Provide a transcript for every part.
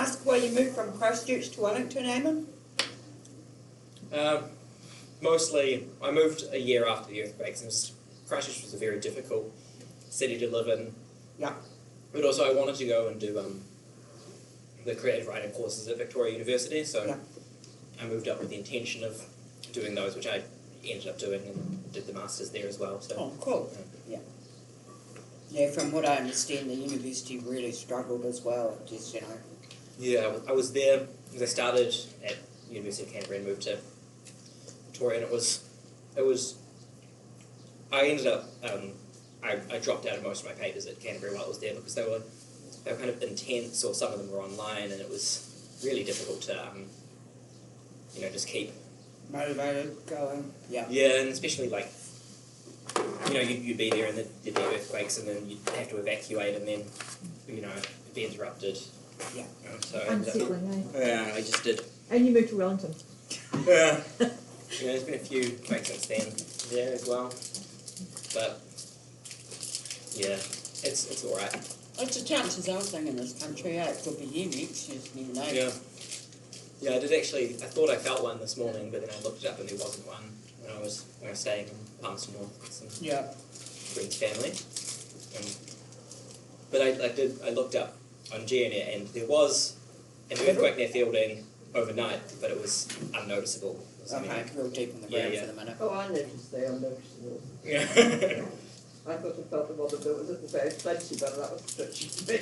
ask why you moved from Christchurch to Wellington, Eamonn? Mostly, I moved a year after the earthquakes, and Christchurch was a very difficult city to live in. Yeah. But also I wanted to go and do the creative writing courses at Victoria University, so Yeah. I moved up with the intention of doing those, which I ended up doing and did the masters there as well. So. Oh, cool. Yeah. Yeah, from what I understand, the university really struggled as well, just, you know. Yeah, I was there because I started at University of Canterbury and moved to Victoria, and it was, I ended up, I dropped out of most of my papers at Canterbury while I was there because they were kind of intense, or some of them were online, and it was really difficult to, just keep Motivated, going, yeah. Yeah, and especially like, you'd be there and there'd be earthquakes, and then you'd have to evacuate, and then, it'd be interrupted. Yeah. So Unsettling, yeah, I just did. And you moved to Wellington. Yeah. There's been a few quakes since then there as well. But, yeah, it's alright. It's a chances are thing in this country, eh? It could be here next, you just never know. Yeah. Yeah, I did actually, I thought I felt one this morning, but then I looked it up and there wasn't one when I was staying in Palmerston North with some friends' family. But I looked up on GNet, and there was an earthquake near Fielding overnight, but it was unnoticeable. Okay, real deep in the ground for the minute. Oh, I noticed they unnoticeable. Yeah. I thought I felt the one that was at the very plenty, but that was stretching to me.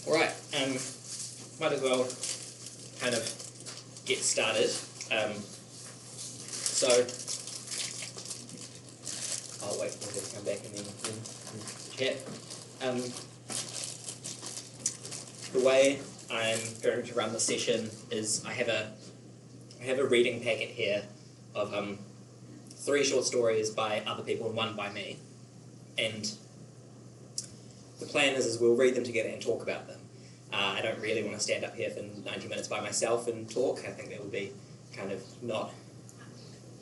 Alright, might as well kind of get started. So, I'll wait for them to come back and then chat. The way I'm going to run the session is I have a reading packet here of 3 short stories by other people and 1 by me. And the plan is we'll read them together and talk about them. I don't really want to stand up here for 90 minutes by myself and talk. I think that would be kind of not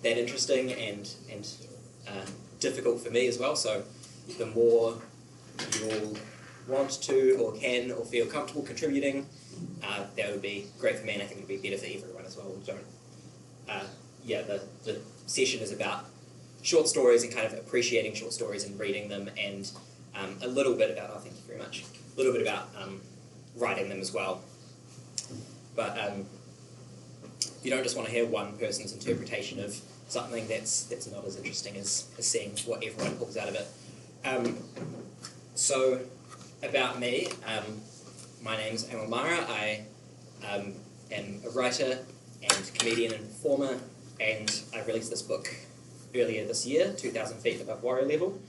that interesting and difficult for me as well. So the more you'll want to or can or feel comfortable contributing, that would be great for me, and I think it would be better for everyone as well. The session is about short stories and kind of appreciating short stories and reading them, and a little bit about, thank you very much, a little bit about writing them as well. But you don't just want to hear one person's interpretation of something that's not as interesting as seeing what everyone pulls out of it. So, about me, my name's Eamonn Marra. I am a writer and comedian and performer, and I released this book earlier this year, 2,000 Feet Above Warrior Level.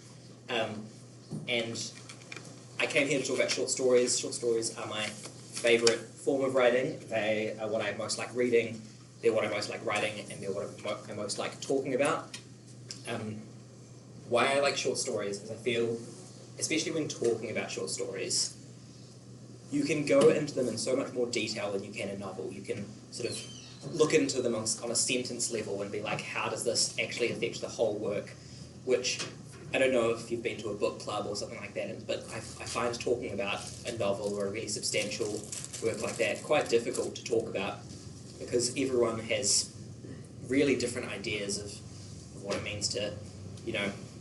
And I came here to talk about short stories. Short stories are my favourite form of writing. They are what I most like reading, they're what I most like writing, and they're what I most like talking about. Why I like short stories is I feel, especially when talking about short stories, you can go into them in so much more detail than you can in a novel. You can sort of look into them on a sentence level and be like, how does this actually affect the whole work? Which, I don't know if you've been to a book club or something like that, but I find talking about a novel or a really substantial work like that quite difficult to talk about, because everyone has really different ideas of what it means to,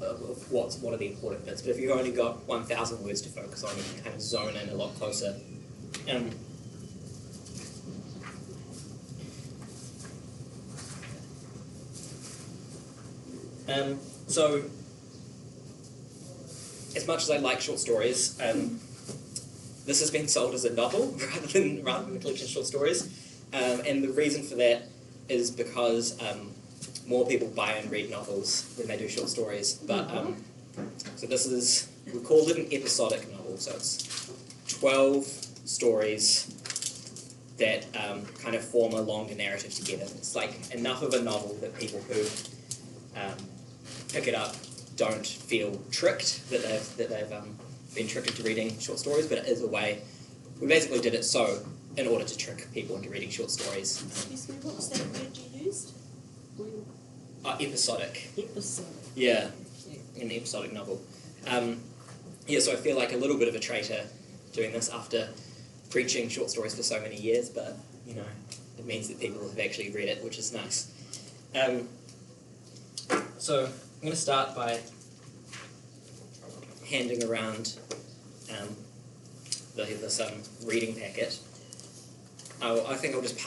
of what are the important bits. But if you've only got 1,000 words to focus on, you can kind of zone in a lot closer. So, as much as I like short stories, this has been sold as a novel rather than a collection of short stories. And the reason for that is because more people buy and read novels than they do short stories. But so this is, we called it an episodic novel. So it's 12 stories that kind of form a longer narrative together. It's like enough of a novel that people who pick it up don't feel tricked that they've been tricked into reading short stories, but it is a way. We basically did it so in order to trick people into reading short stories. Excuse me, what was that word you used? Episodic. Episodic. Yeah, an episodic novel. Yeah, so I feel like a little bit of a traitor doing this after preaching short stories for so many years, but, you know, it means that people have actually read it, which is nice. So I'm going to start by handing around this reading packet. I think I'll just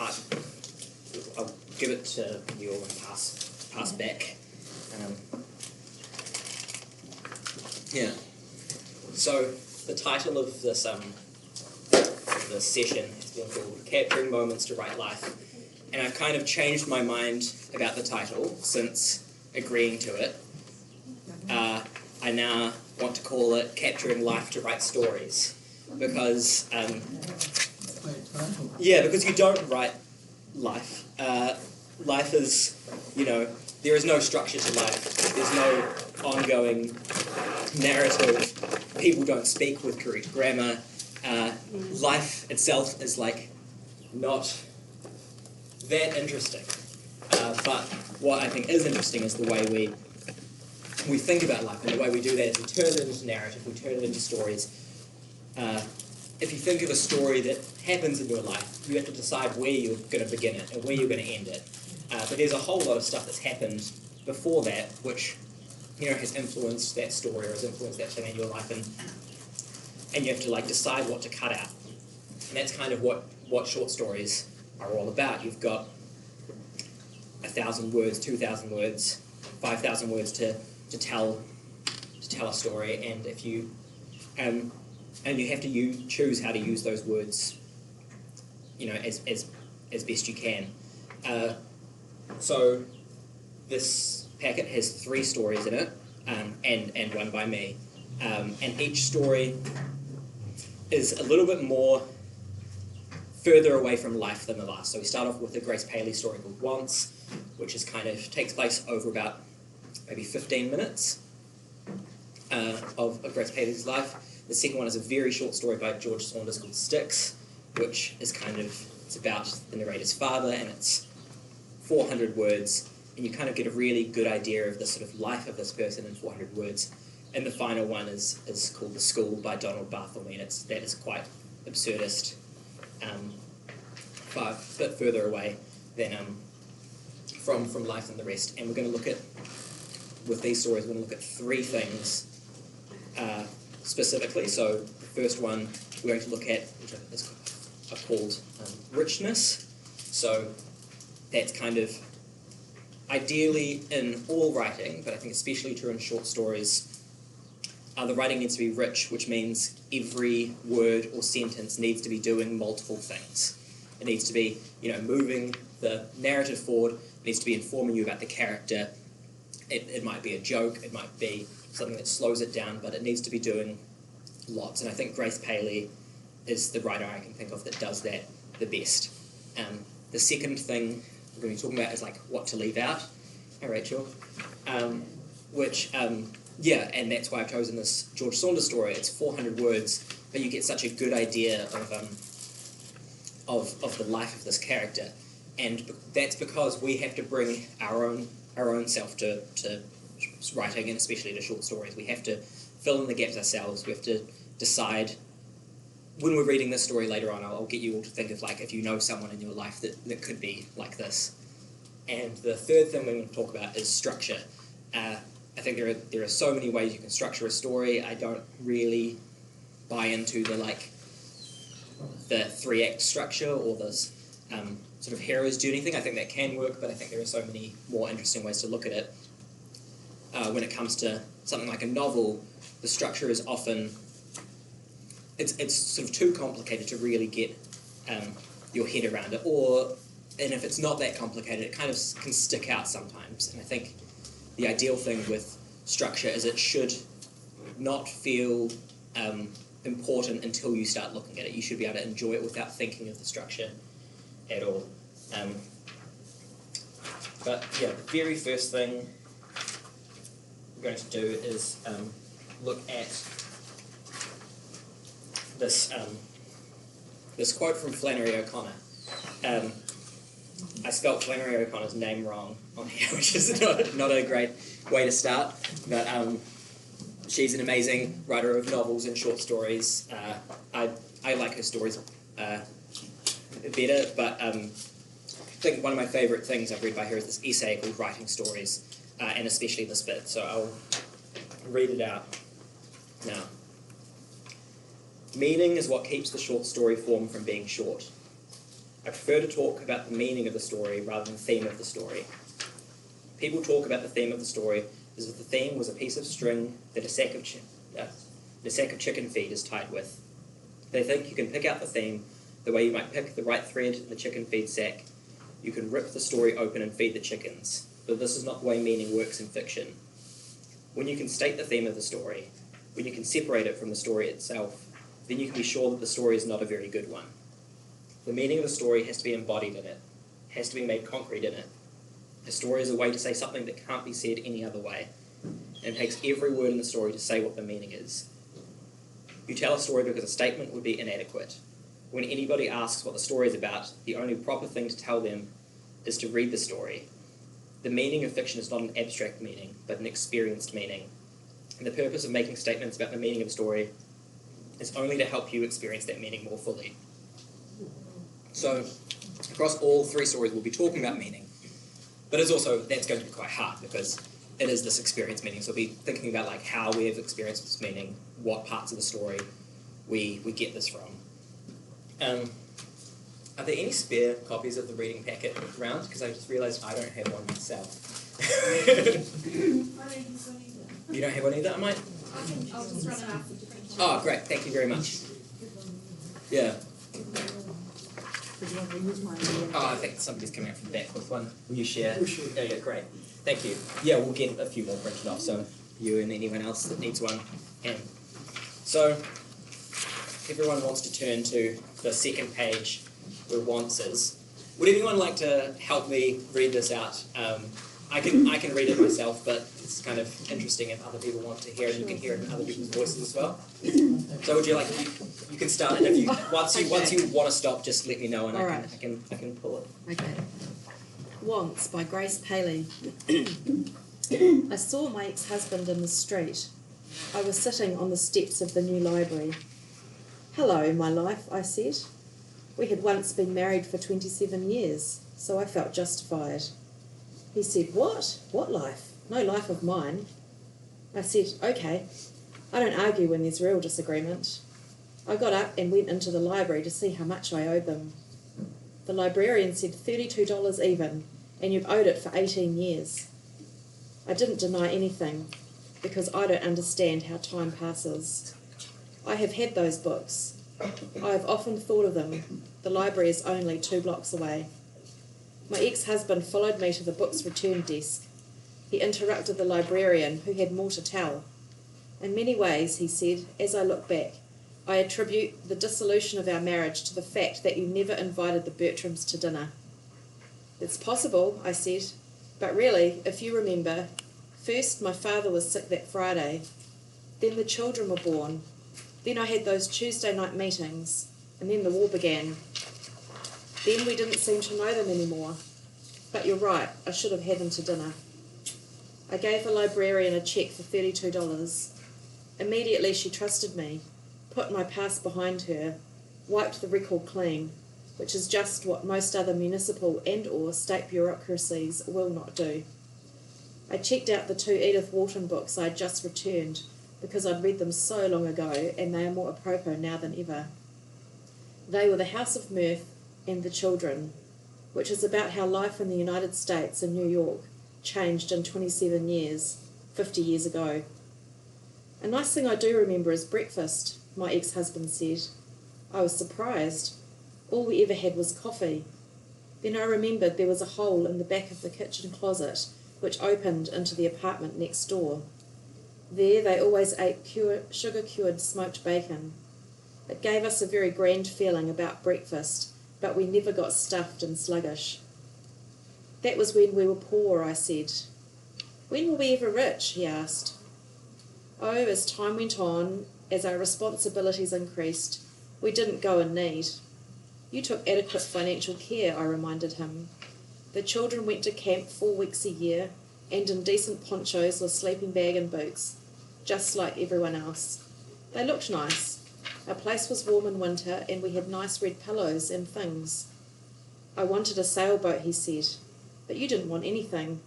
I'll give it to you all and pass back. Yeah. So the title of this session has been called "Capturing Moments to Write Life," and I've kind of changed my mind about the title since agreeing to it. I now want to call it "Capturing Life to Write Stories," because because you don't write life. Life is, you know, there is no structure to life. There's no ongoing narrative. People don't speak with correct grammar. Life itself is like not that interesting. But what I think is interesting is the way we think about life, and the way we do that is we turn it into narrative, we turn it into stories. If you think of a story that happens in your life, you have to decide where you're going to begin it and where you're going to end it. But there's a whole lot of stuff that's happened before that, which, you know, has influenced that story or has influenced that thing in your life, and you have to like decide what to cut out. And that's kind of what short stories are all about. You've got 1,000 words, 2,000 words, 5,000 words to tell a story, and if you and you have to choose how to use those words, you know, as best you can. So this packet has 3 stories in it, and one by me, and each story is a little bit more further away from life than the last. So we start off with a Grace Paley story called Once, which is takes place over about maybe 15 minutes of Grace Paley's life. The second one is a very short story by George Saunders called Sticks, which is it's about the narrator's father, and it's 400 words, and you kind of get a really good idea of the sort of life of this person in 400 words. And the final one is called The School by Donald Barthelme, and that is quite absurdist, a bit further away than from life and the rest. And we're going to look at, with these stories, we're going to look at 3 things specifically. So the first one we're going to look at, which is called richness. So that's kind of ideally in all writing, but I think especially true in short stories, the writing needs to be rich, which means every word or sentence needs to be doing multiple things. It needs to be, you know, moving the narrative forward, it needs to be informing you about the character. It might be a joke, it might be something that slows it down, but it needs to be doing lots. And I think Grace Paley is the writer I can think of that does that the best. The second thing we're going to be talking about is like what to leave out. Hey, Rachel. And that's why I've chosen this George Saunders story. It's 400 words, but you get such a good idea of the life of this character, and that's because we have to bring our own self to writing, and especially to short stories. We have to fill in the gaps ourselves. We have to decide. When we're reading this story later on, I'll get you all to think of, like, if you know someone in your life that could be like this. And the third thing we're going to talk about is structure. I think there are so many ways you can structure a story. I don't really buy into the 3-act structure or this sort of hero's journey thing. I think that can work, but I think there are so many more interesting ways to look at it. When it comes to something like a novel, the structure is often it's sort of too complicated to really get your head around it, and if it's not that complicated, it kind of can stick out sometimes. And I think the ideal thing with structure is it should not feel important until you start looking at it. You should be able to enjoy it without thinking of the structure at all. But yeah, the very first thing we're going to do is look at this quote from Flannery O'Connor. I spelt Flannery O'Connor's name wrong on here, which is not a great way to start. But She's an amazing writer of novels and short stories. I like her stories better, but I think one of my favourite things I've read by her is this essay called Writing Stories, and especially this bit, so I'll read it out now. Meaning is what keeps the short story form from being short. I prefer to talk about the meaning of the story rather than the theme of the story. People talk about the theme of the story as if the theme was a piece of string that a sack of chicken feed is tied with. They think you can pick out the theme the way you might pick the right thread in the chicken feed sack. You can rip the story open and feed the chickens, but this is not the way meaning works in fiction. When you can state the theme of the story, when you can separate it from the story itself, then you can be sure that the story is not a very good one. The meaning of the story has to be embodied in it, has to be made concrete in it. A story is a way to say something that can't be said any other way, and it takes every word in the story to say what the meaning is. You tell a story because a statement would be inadequate. When anybody asks what the story is about, the only proper thing to tell them is to read the story. The meaning of fiction is not an abstract meaning, but an experienced meaning. And the purpose of making statements about the meaning of a story is only to help you experience that meaning more fully. So, across all three stories, we'll be talking about meaning. But it's also, that's going to be quite hard because it is this experience meaning. So we'll be thinking about like how we have experienced this meaning, what parts of the story we get this from. Are there any spare copies of the reading packet around? Because I just realised I don't have one myself. I don't use one either. You don't have one either? I might. I'll just run it off the print. Oh, great. Thank you very much. Yeah. Oh, I think somebody's coming out from the back with one. Will you share? Oh, yeah, great. Thank you. Yeah, we'll get a few more printed off, so you and anyone else that needs one can. So, everyone wants to turn to the second page where wants is. Would anyone like to help me read this out? I can read it myself, but it's kind of interesting if other people want to hear it, and you can hear it in other people's voices as well. So would you like, you can start, and if you once you want to stop, just let me know, and I can pull it. Okay. Wants by Grace Paley. I saw my ex-husband in the street. I was sitting on the steps of the new library. "Hello, my life," I said. We had once been married for 27 years, so I felt justified. He said, "What? What life? No life of mine." I said, "Okay. I don't argue when there's real disagreement." I got up and went into the library to see how much I owed them. The librarian said $32 even, and you've owed it for 18 years. I didn't deny anything, because I don't understand how time passes. I have had those books. I have often thought of them. The library is only 2 blocks away. My ex-husband followed me to the books return desk. He interrupted the librarian, who had more to tell. "In many ways," he said, "as I look back, I attribute the dissolution of our marriage to the fact that you never invited the Bertrams to dinner." "It's possible," I said, "but really, if you remember, first my father was sick that Friday, then the children were born, then I had those Tuesday night meetings, and then the war began. Then we didn't seem to know them anymore. But you're right, I should have had them to dinner." I gave the librarian a cheque for $32. Immediately she trusted me, put my past behind her, wiped the record clean, which is just what most other municipal and/or state bureaucracies will not do. I checked out the 2 Edith Wharton books I had just returned because I'd read them so long ago and they are more apropos now than ever. They were The House of Mirth and The Children, which is about how life in the United States and New York changed in 27 years, 50 years ago. "A nice thing I do remember is breakfast," my ex-husband said. I was surprised. All we ever had was coffee. Then I remembered there was a hole in the back of the kitchen closet which opened into the apartment next door. There they always ate sugar-cured smoked bacon. It gave us a very grand feeling about breakfast, but we never got stuffed and sluggish. "That was when we were poor," I said. "When were we ever rich?" he asked. "Oh, as time went on, as our responsibilities increased, we didn't go in need. You took adequate financial care," I reminded him. "The children went to camp 4 weeks a year, and in decent ponchos with sleeping bag and boots. just like everyone else. They looked nice. Our place was warm in winter and we had nice red pillows and things. I wanted a sailboat, he said, but you didn't want anything.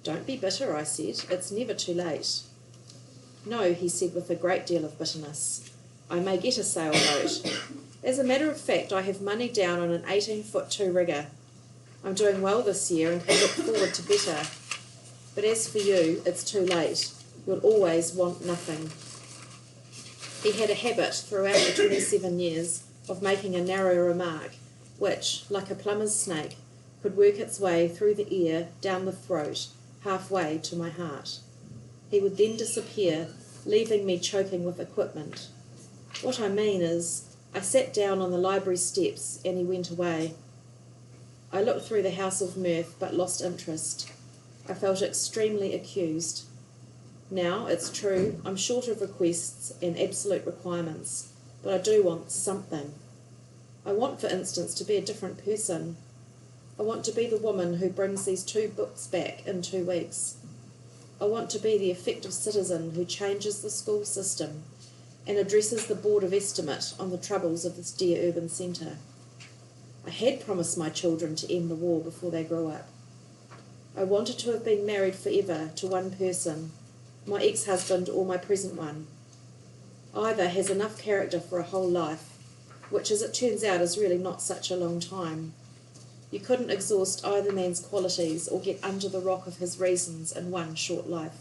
Don't be bitter, I said. It's never too late. No, he said with a great deal of bitterness. I may get a sailboat. As a matter of fact, I have money down on an 18-foot two-rigger. I'm doing well this year and can look forward to better. But as for you, it's too late. You'll always want nothing. He had a habit throughout the 27 years of making a narrow remark, which, like a plumber's snake, could work its way through the ear, down the throat, halfway to my heart. He would then disappear, leaving me choking with equipment. What I mean is, I sat down on the library steps and he went away. I looked through the house of mirth but lost interest. I felt extremely accused. Now, it's true, I'm short of requests and absolute requirements, but I do want something. I want, for instance, to be a different person. I want to be the woman who brings these 2 books back in 2 weeks. I want to be the effective citizen who changes the school system and addresses the Board of Estimate on the troubles of this dear urban centre. I had promised my children to end the war before they grew up. I wanted to have been married forever to one person, my ex-husband or my present one. Either has enough character for a whole life, which as it turns out is really not such a long time. You couldn't exhaust either man's qualities or get under the rock of his reasons in one short life.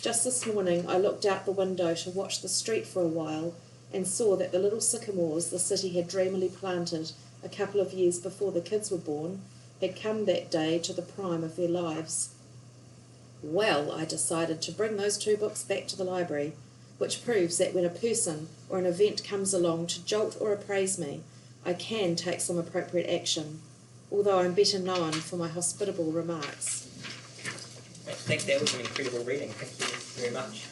Just this morning I looked out the window to watch the street for a while and saw that the little sycamores the city had dreamily planted a couple of years before the kids were born had come that day to the prime of their lives. Well, I decided to bring those 2 books back to the library, which proves that when a person or an event comes along to jolt or appraise me, I can take some appropriate action, although I'm better known for my hospitable remarks. I think that was an incredible reading. Thank you very much.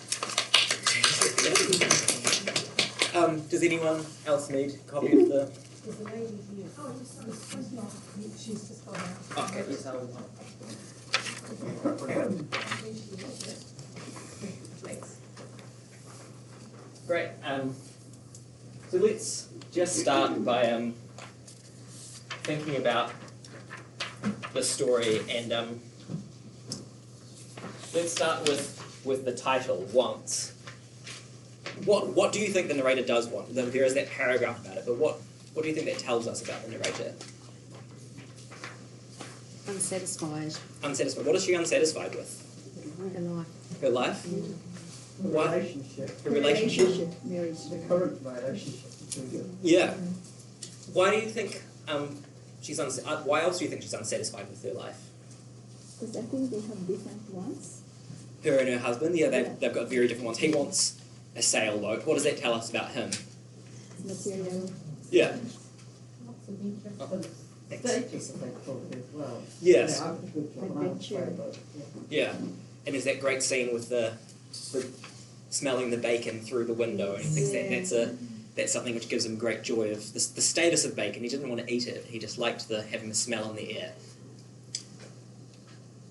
Does anyone else need a copy of the... There's a lady here. Oh, she's just gone out. Okay, yes, I will. Thanks. Great. So let's just start by thinking about the story, and let's start with the title, Wants. What do you think the narrator does want? There is that paragraph about it, but what do you think that tells us about the narrator? Unsatisfied. Unsatisfied. What is she unsatisfied with? Her life. Her life? The What? relationship. Her relationship? Marriage. The current relationship between them. Yeah. Why do you think why else do you think she's unsatisfied with her life? Because I think they have different ones. Her and her husband, yeah, they've got very different ones. He wants a sailboat. What does that tell us about him? Material. Yeah. Status, I think, probably as well. Yes. Yeah, I think good job. Adventure. Yeah. And there's that great scene with the smelling the bacon through the window, and he thinks that's something which gives him great joy of the status of bacon. He didn't want to eat it. He just liked having the smell in the air.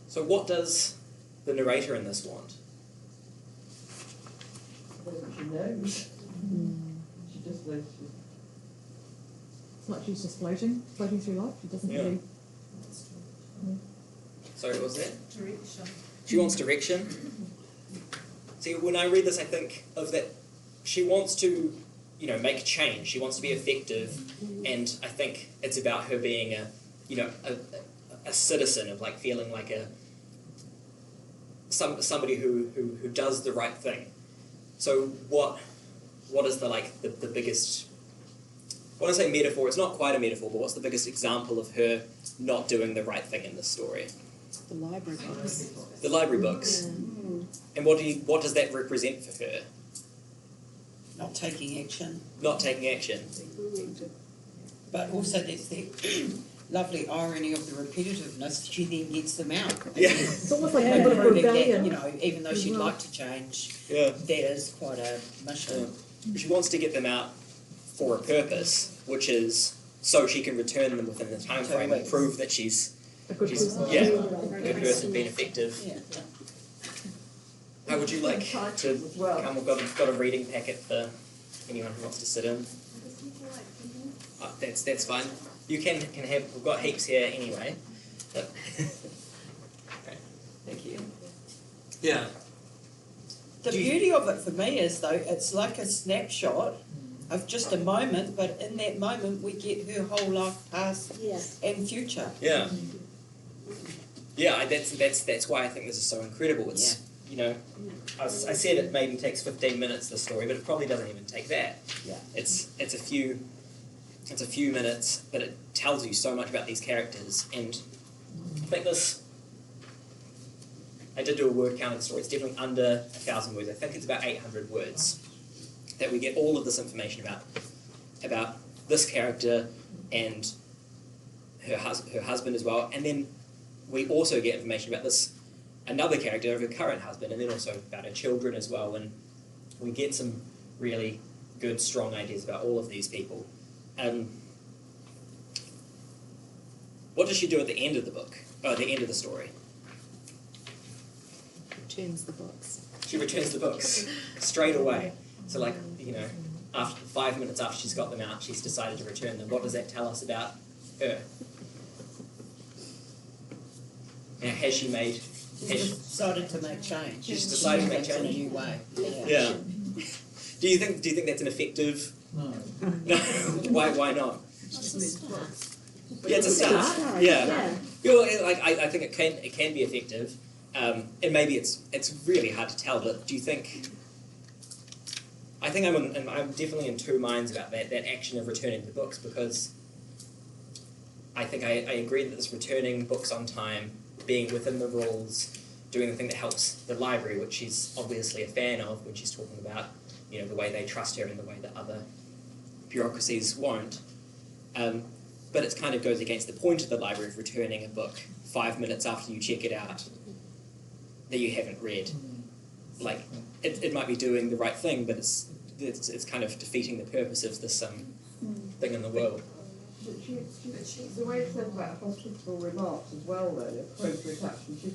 So what does the narrator in this want? She knows. She just knows. It's like she's just floating through life. She doesn't Yeah. really. Sorry, what was that? Direction. She wants direction. See, when I read this, I think of that she wants to, make change. She wants to be effective, and I think it's about her being a citizen of feeling like somebody who does the right thing. So what is the biggest? I want to say metaphor. It's not quite a metaphor, but what's the biggest example of her not doing the right thing in this story? The library books. The library books. And what does that represent for her? Not taking action. Not taking action. But also there's the lovely irony of the repetitiveness. She then gets them out. Yeah. It's almost like a And bit of proving rebellion. that, even though as she'd well. like to change, Yeah. that is quite a mission. She wants to get them out for a purpose, which is so she can return them within the time frame and prove that she's A good person. a good person, being effective. Yeah. How would you like to Titles as well. come? We've got a reading packet for anyone who wants to sit in. That's fine. You can have. We've got heaps here anyway. But okay. Thank you. Yeah. The beauty of it for me is, though, it's like a snapshot of just a moment, but in that moment we get her whole life, past Yeah. and future. Yeah. Yeah. That's why I think this is so incredible. It's you know, I said it maybe takes 15 minutes, the story, but it probably doesn't even take that. Yeah. It's a few minutes, but it tells you so much about these characters, and I think this. I did do a word count of the story. It's definitely under 1,000 words. I think it's about 800 words that we get all of this information about this character and her husband as well, and then we also get information about another character of her current husband, and then also about her children as well, and we get some really good, strong ideas about all of these people. What does she do at the end of the book? Oh, at the end of the story? Returns the books. She returns the books straight away. So, like, you know, after 5 minutes after she's got them out, she's decided to return them. What does that tell us about her? Now, has she Decided to make change. She's decided to make Things in a change. new way. Yeah. Do you think that's an effective? No. No. Why not? Yeah, it's a start. Yeah. Yeah, well, I think it can be effective, and maybe it's really hard to tell. But do you think? I think I'm definitely in two minds about that action of returning the books, because I think I agree that this returning books on time, being within the rules, doing the thing that helps the library, which she's obviously a fan of when she's talking about, you know, the way they trust her and the way that other bureaucracies won't. But it kind of goes against the point of the library of returning a book 5 minutes after you check it out that you haven't read. Like, it might be doing the right thing, but it's kind of defeating the purpose of this thing in the world. But the way it says about hospitable remarks as well, though, the appropriate action, she's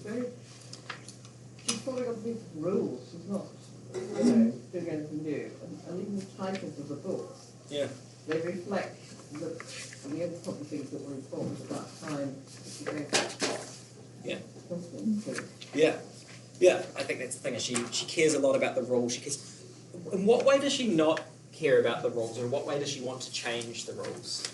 following other people's rules. She's not, doing anything new. And even the titles of the books, Yeah. they reflect the other probably things that were important at that time. Yeah. Something to Yeah, I think that's the thing. She cares a lot about the rules. She cares. In what way does she not care about the rules, or in what way does she want to change the rules?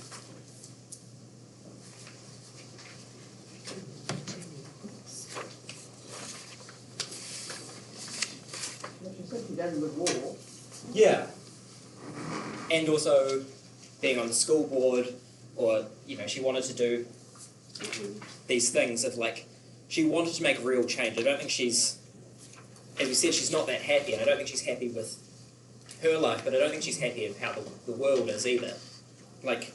Well, she said she'd end the war. Yeah. And also being on the school board, or, you know, she wanted to do these things of, like, she wanted to make real change. I don't think she's, as we said, she's not that happy, and I don't think she's happy with her life, but I don't think she's happy with how the world is either. Like,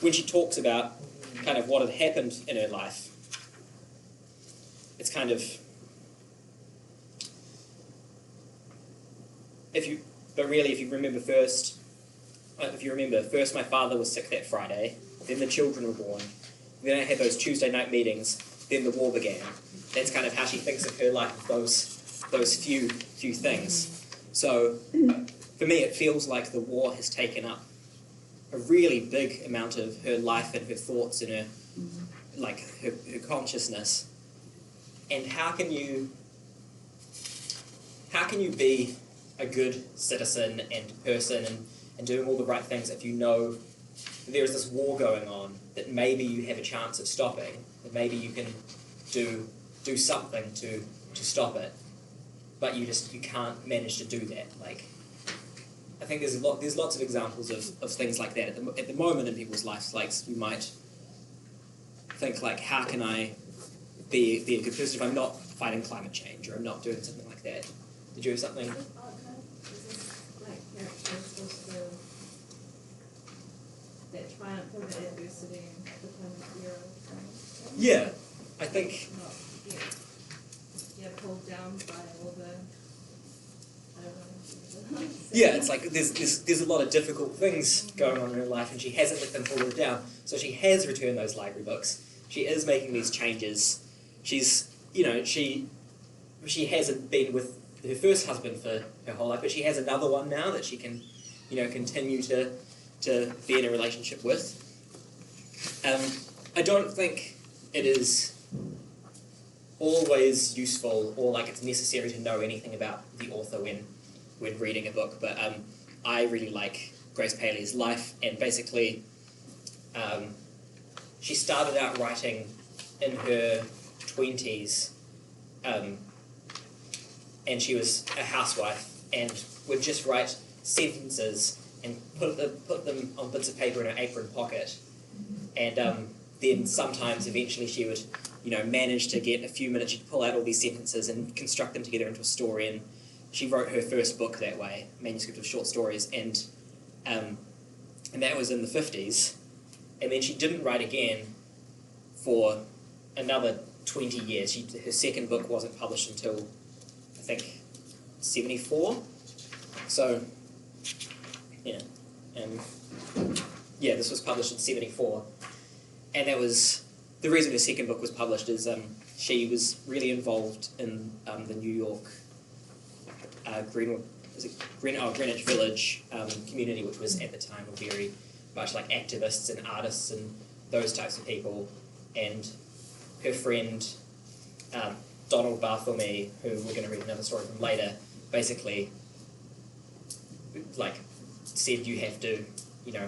when she talks about kind of what had happened in her life, it's kind of, if you remember first, my father was sick that Friday, then the children were born, then I had those Tuesday night meetings, then the war began. That's kind of how she thinks of her life, those few things. So, for me, it feels like the war has taken up a really big amount of her life and her thoughts and her, like, her consciousness. And how can you be a good citizen and person and doing all the right things if you know there is this war going on that maybe you have a chance of stopping, that maybe you can do something to stop it, but you can't manage to do that. Like, I think there's lots of examples of things like that at the moment in people's lives. Like, you might think, like, how can I be a good person if I'm not fighting climate change, or I'm not doing something like that? Did you have something? Is this like characters supposed to that triumph over adversity and become a hero? Yeah, I think. Not get pulled down by all the. I don't know. Yeah, it's like there's a lot of difficult things going on in her life, and she hasn't let them pull her down. So she has returned those library books. She is making these changes. She's, you know, she she hasn't been with her first husband for her whole life, but she has another one now that she can, continue to be in a relationship with. I don't think it is always useful or like it's necessary to know anything about the author when reading a book, but I really like Grace Paley's life, and basically she started out writing in her 20s, and she was a housewife and would just write sentences and put them on bits of paper in her apron pocket, and then sometimes eventually she would manage to get a few minutes. She'd pull out all these sentences and construct them together into a story, and she wrote her first book that way, manuscript of short stories, and that was in the 50s, and then she didn't write again for another 20 years. Her second book wasn't published until, I think, 74. So, this was published in 74, and that was the reason her second book was published. Is she was really involved in the New York Greenwich Village community, which was at the time very much like activists and artists and those types of people. And her friend Donald Bartholomew, who we're going to read another story from later, basically said, you have to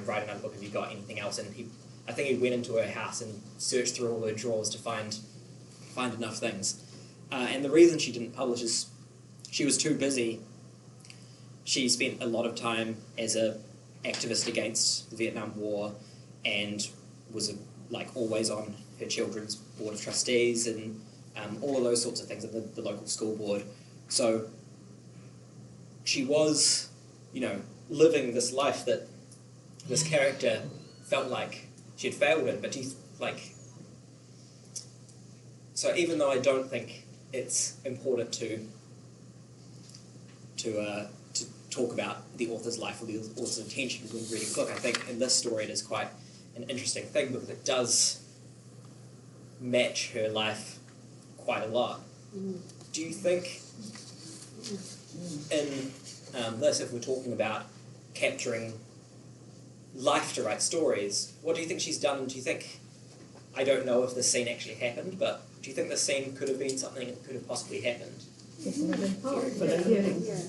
write another book. Have you got anything else? And I think he went into her house and searched through all her drawers to find enough things. And the reason she didn't publish is she was too busy. She spent a lot of time as a activist against the Vietnam War, and was always on her children's board of trustees and all of those sorts of things at the local school board. So she was, living this life that this character felt like she had failed in, but so even though I don't think it's important to talk about the author's life or the author's intentions when reading a book, I think in this story it is quite an interesting thing because it does match her life quite a lot. Do you think in this, if we're talking about capturing life to write stories, what do you think she's done? Do you think, I don't know if this scene actually happened, but do you think the scene could have been something that could have possibly happened?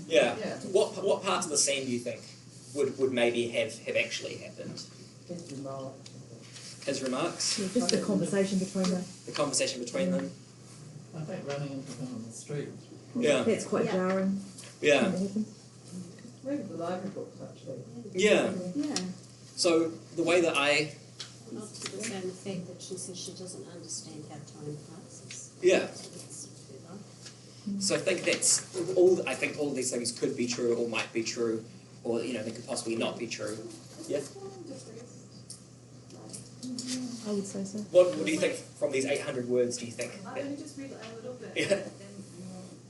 Yeah. What parts of the scene do you think would maybe have actually happened? His remarks. His remarks? Yeah, just the conversation between them. The conversation between them? I think running into him on the street. Yeah. That's quite jarring. Yeah. Maybe the library books, actually. Yeah. Yeah. So the way that I... Not to the same effect that she says she doesn't understand how time passes. Yeah. So I think that's all. I think all of these things could be true or might be true, or they could possibly not be true. Yeah. I would say so. What do you think from these 800 words? Do you think? I've only just read it a little bit, Yeah. and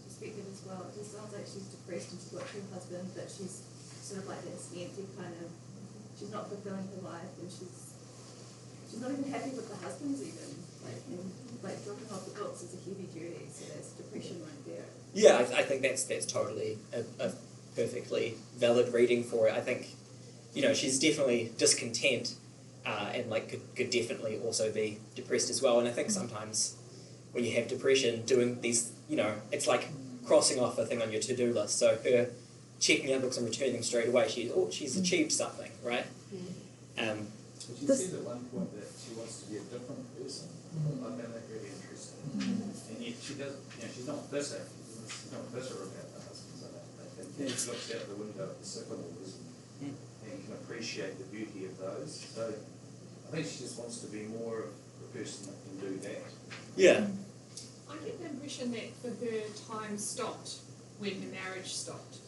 perspective as well. It just sounds like she's depressed and she's got her husband, but she's sort of like this empty kind of. She's not fulfilling her life, and she's not even happy with the husband's even. Dropping off the books is a heavy duty, so that's depression right there. Yeah, I think that's totally a perfectly valid reading for it. I think, she's definitely discontent, and could definitely also be depressed as well. And I think sometimes when you have depression, doing these, it's like crossing off a thing on your to-do list. So her checking out books and returning them straight away, she's achieved something, right? Yeah. She said at one point that she wants to be a different person. I found that really interesting. And yet she doesn't, she's not bitter. She's not bitter about the husband. So I think she looks out the window at the sycamores and can appreciate the beauty of those. So I think she just wants to be more of a person that can do that. Yeah. I get the impression that for her time stopped when her marriage stopped.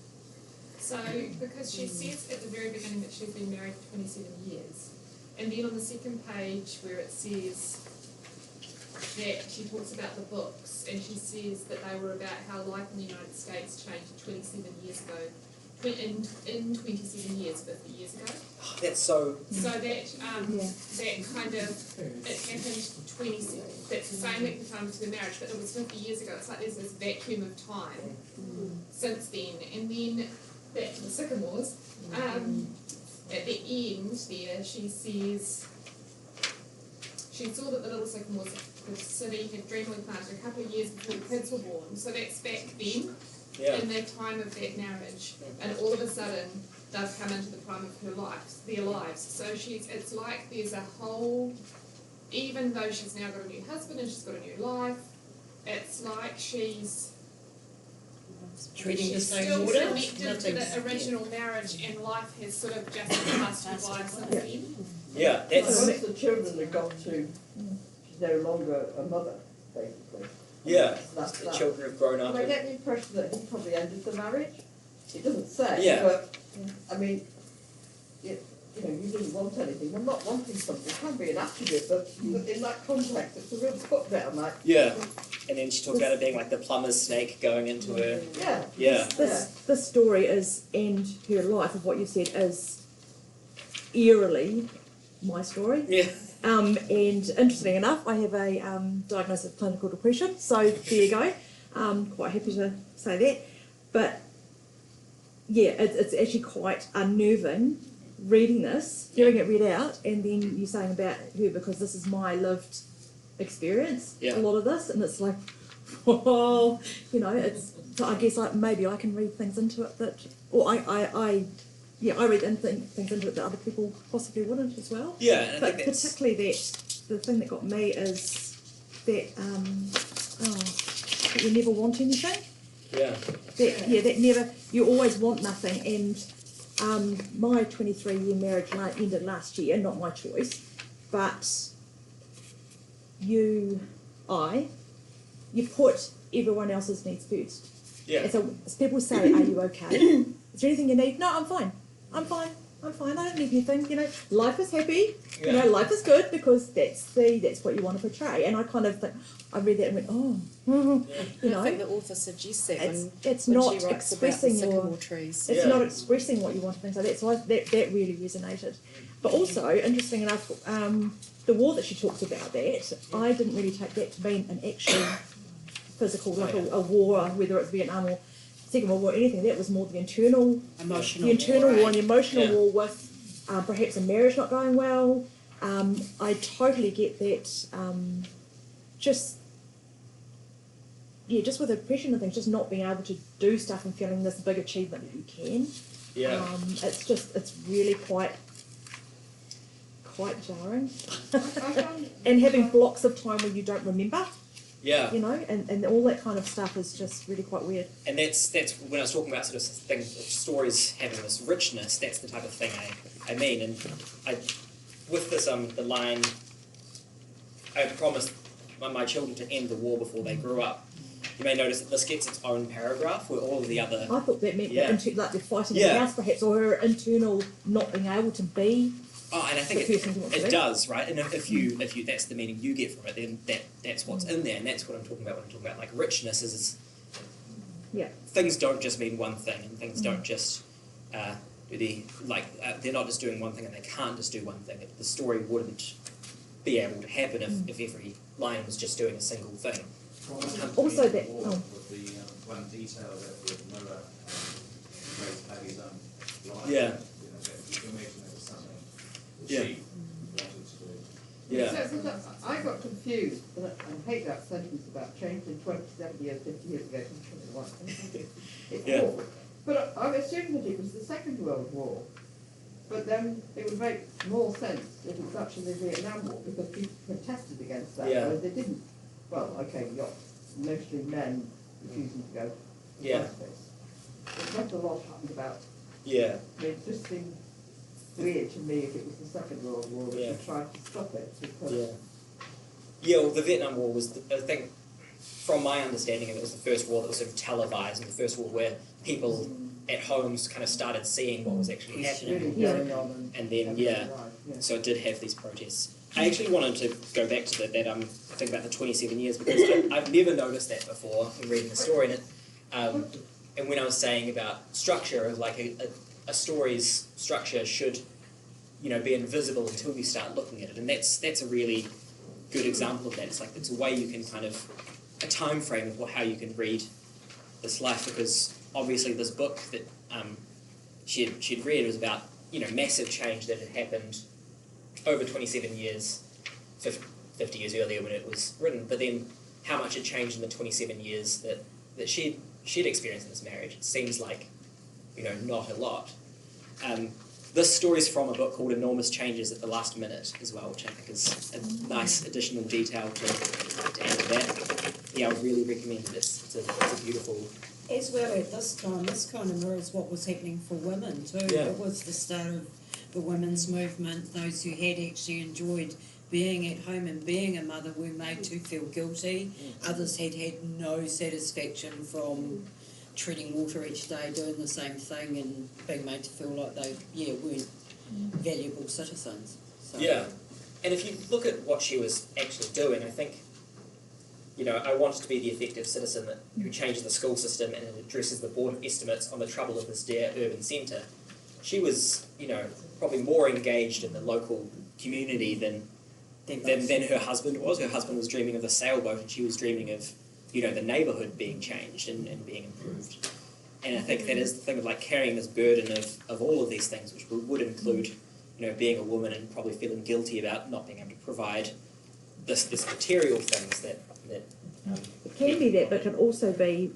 So, because she says at the very beginning that she's been married for 27 years, and then on the second page where it says that she talks about the books, and she says that they were about how life in the United States changed 27 years ago, in 27 years, 50 years ago. Oh, that's so. So that that kind of it happened 27. That's the same length of time as their marriage, but it was 50 years ago. It's like there's this vacuum of time since then, and then back to the sycamores. At the end there, she says she saw that the little sycamores, the city, had dreamily planted a couple of years before the kids were born. So that's back then. In the time of that marriage, and all of a sudden they've come into the prime of their lives. So it's like there's a whole, even though she's now got a new husband and she's got a new life, it's like she's treating the same still water. connected to the original marriage, and life has sort of just passed her by since then. Yeah, So that's. once the children have got to, she's no longer a mother, basically. Yeah, That's the that. children have grown up. I And, get the impression that he probably ended the marriage. It doesn't say, Yeah. but I mean, you know, you didn't want anything. I'm not wanting something. It can be an attribute, but in that context, it's a real put down. Like, yeah, and then she talked about it being like the plumber's snake going into her. yeah, Yeah, This story is, and her life of what you said is eerily my story. yeah, And interesting enough, I have a diagnosis of clinical depression, so there you go. Quite happy to say that. But yeah, it's actually quite unnerving reading this, hearing it read out, and then you saying about her, because this is my lived experience, Yeah. a lot of this, and it's like, whoa, you know, it's, so I guess maybe I can read things into it that, or I read things into it that other people possibly wouldn't as well. yeah. And I But think that's particularly the thing that got me is that that you never want anything. yeah, That never, you always want nothing. And my 23-year marriage ended last year, not my choice, but you put everyone else's needs first. yeah. And so people say, "Are you okay? Is there anything you need?" "No, I'm fine. I'm fine. I'm fine. I don't need anything." You know, life is happy. Yeah. You know, life is good, because that's what you want to portray. And I kind of think, I read that and went, oh, you know, I think the author suggests that it's when not she writes about the expressing sycamore your, trees. it's Yeah. not expressing what you want to think. So that's why that really resonated. But also, interesting enough, the war that she talks about, that I didn't really take that to mean an actual physical, like a war, whether it's Vietnam or Second World War, anything. That was more the internal Emotional war and the emotional Yeah. war with perhaps a marriage not going well. I totally get that. Just with depression and things, just not being able to do stuff and feeling this big achievement that you can. Yeah. It's really quite jarring. I found, And having blocks of time where you don't remember, Yeah. you know, and all that kind of stuff is just really quite weird. And that's when I was talking about sort of stories having this richness. That's the type of thing I mean. And with this the line, I promised my children to end the war before they grew up. You may notice that this gets its own paragraph where all of the other. I thought that meant Yeah. like they're fighting Yeah. in the house perhaps, or her internal not being able to be. Oh, and I think the person who wants to it be. does, right? And if you that's the meaning you get from it, then that's what's in there, and that's what I'm talking about when I'm talking about like richness. Is Yeah. things don't just mean one thing, and things don't just they're not just doing one thing, and they can't just do one thing. The story wouldn't be able to happen if every line was just doing a single thing. Also that- With oh. the one detail that with Mirror Grace Paddy's own life. Yeah. You know, that you can imagine it was something that Yeah. she wanted to do. Yeah. So I got confused, and I hate that sentence about changing 27 years, 50 years ago to 21. It's Yeah. awful. But I assumed that it was the Second World War. But then it would make more sense if it was actually the Vietnam War, because people protested against that, Yeah. whereas they didn't. Well, okay, you got mostly men refusing to go to Yeah. fight this. But quite a lot happened about. Yeah. I mean, it just seemed weird to me if it was the Second World War that Yeah. you tried to stop it, because Yeah. Yeah, well, the Vietnam War was, I think, from my understanding, it was the first war that was sort of televised, and the first war where people at homes kind of started seeing what was actually it's really happening. going on And then, everything yeah. right, yeah. So it did have these protests. I actually wanted to go back to that thing about the 27 years, because I've never noticed that before in reading the story, and And when I was saying about structure, like a story's structure should, be invisible until you start looking at it, and that's a really good example of that. It's like it's a way you can kind of a time frame of how you can read this life, because obviously this book that she'd read was about massive change that had happened over 27 years, 50 years earlier when it was written, but then how much had changed in the 27 years that she'd experienced in this marriage. It seems like not a lot. This story is from a book called Enormous Changes at the Last Minute as well, which I think is a nice additional detail to add to that. Yeah, I would really recommend it. It's a beautiful... As well at this time, this kind of mirrors what was happening for women too. Yeah. It was the start of the women's movement. Those who had actually enjoyed being at home and being a mother were made to feel guilty. Others had no satisfaction from treading water each day, doing the same thing, and being made to feel like they weren't valuable citizens. So. Yeah, and if you look at what she was actually doing, I think, I wanted to be the effective citizen who changes the school system and addresses the board of estimates on the trouble of this dear urban centre. She was, probably more engaged in the local community than her husband was. Her husband was dreaming of the sailboat, and she was dreaming of the neighbourhood being changed and being improved. And I think that is the thing of like carrying this burden of all of these things, which would include, being a woman and probably feeling guilty about not being able to provide this material things that it can be that, but it can also be,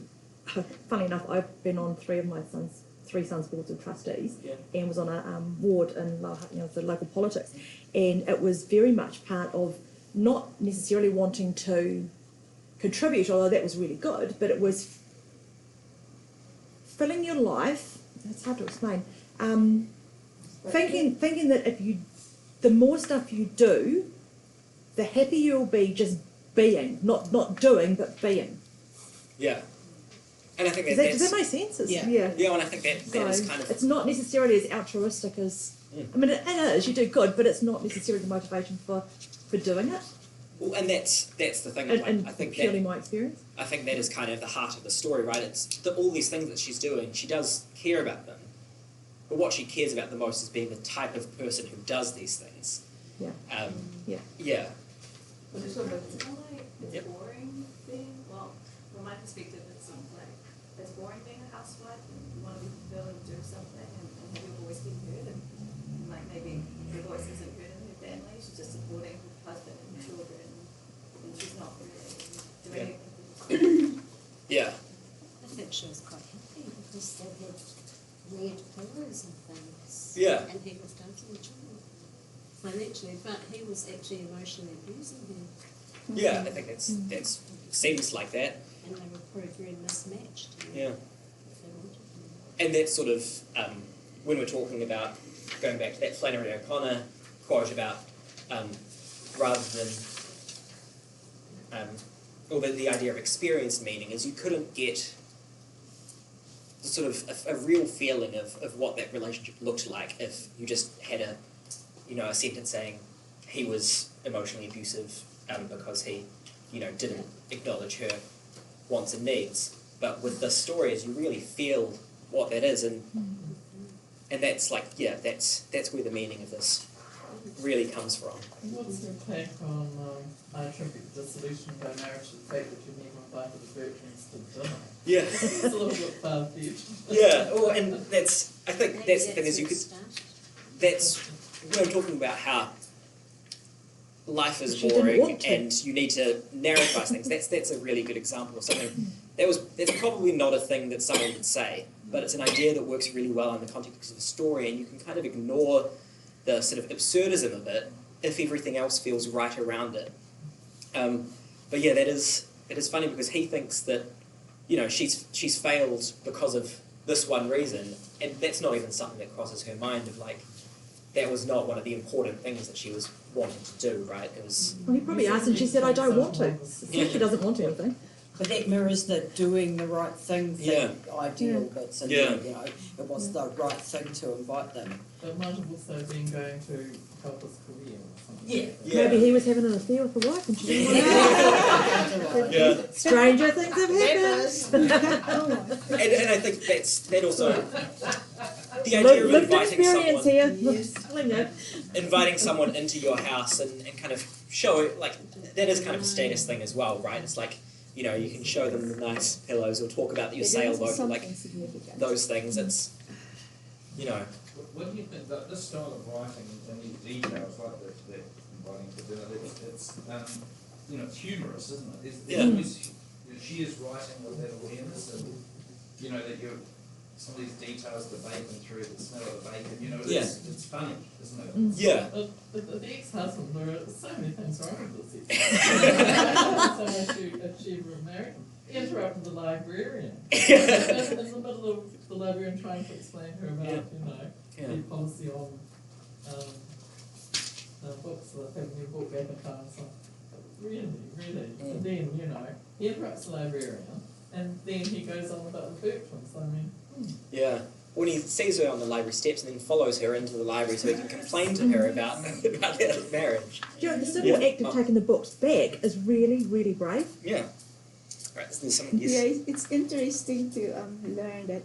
funny enough, I've been on three sons' boards of trustees, and was on a ward in the local politics, and it was very much part of not necessarily wanting to contribute, although that was really good, but it was filling your life. It's hard to explain. Thinking that the more stuff you do, the happier you'll be just being, not doing, but being. Yeah. And I think does that make sense? Yeah, and I think that is kind of... It's not necessarily as altruistic as... I mean, it is, you do good, but it's not necessarily the motivation for doing it. Well, and that's the thing. And I think purely my experience. I think that is kind of the heart of the story, right? It's all these things that she's doing. She does care about them, but what she cares about the most is being the type of person who does these things. Yeah. Yeah. But it's sort of it's boring being, well, from my perspective, it's sort of like it's boring being a housewife and you want to be fulfilled and do something and have your voice being heard, and like maybe her voice isn't heard in her family. She's just supporting her husband and children, and she's not really doing anything. Yeah. I think she was quite happy because they had red pillows and things. Yeah. And he was dancing the children financially, but he was actually emotionally abusing her. Yeah, I think that's seems like that. And they were probably very mismatched. Yeah. If they wanted them. And that's sort of when we're talking about going back to that Flannery O'Connor quote about rather than or the idea of experienced meaning is you couldn't get sort of a real feeling of what that relationship looked like if you just had a sentence saying he was emotionally abusive because he didn't acknowledge her wants and needs. But with the stories, you really feel what that is, and that's like that's where the meaning of this really comes from. What's your take on, I attribute dissolution by marriage to the fact that you never invited the virgins to dinner? Yeah. It's a little bit far-fetched. Yeah, well, and I think that's the thing is you could, that's, when I'm talking about how life is boring and you need to narratize things, that's a really good example of something, that's probably not a thing that someone would say, but it's an idea that works really well in the context of a story, and you can kind of ignore the sort of absurdism of it if everything else feels right around it. But yeah, it is funny because he thinks that she's failed because of this one reason, and that's not even something that crosses her mind of like that was not one of the important things that she was wanting to do, right? It was. Well, he probably asked, and she said, "I don't want to." She doesn't want anything. But that mirrors the doing the right thing ideal that's in there, it was the right thing to invite them. It might have also been going to help his career or something. Yeah. Maybe he was having an affair with the wife and she didn't want to. Yeah. Stranger things have happened. And I think that also the idea of Lived inviting experience someone, here. Telling you. inviting someone into your house and kind of show it, like, that is kind of a status thing as well, right? It's like, you know, you can show them the nice pillows or talk about your sailboat, or like those things. It's, you know. What do you think that this style of writing and these details like that inviting to dinner, it's you know, it's humorous, isn't it? Yeah. She is writing with that awareness, and you know that you're some of these details, the bacon through the smell of the bacon, you know, it's funny, isn't it? Yeah. The ex-husband, there are so many things wrong with this ex-husband. So she were married, he interrupted the librarian. In the middle of the librarian trying to explain to her about, you know, the policy on books, like having your book advertised. Really. And then, you know, he interrupts the librarian, and then he goes on about the Bertrams. I mean, Yeah. When he sees her on the library steps and then follows her into the library so he can complain to her about their marriage. Do you know, the simple act of taking the books back is really, really brave. Yeah. Right, there's some, Yeah, it's interesting to learn that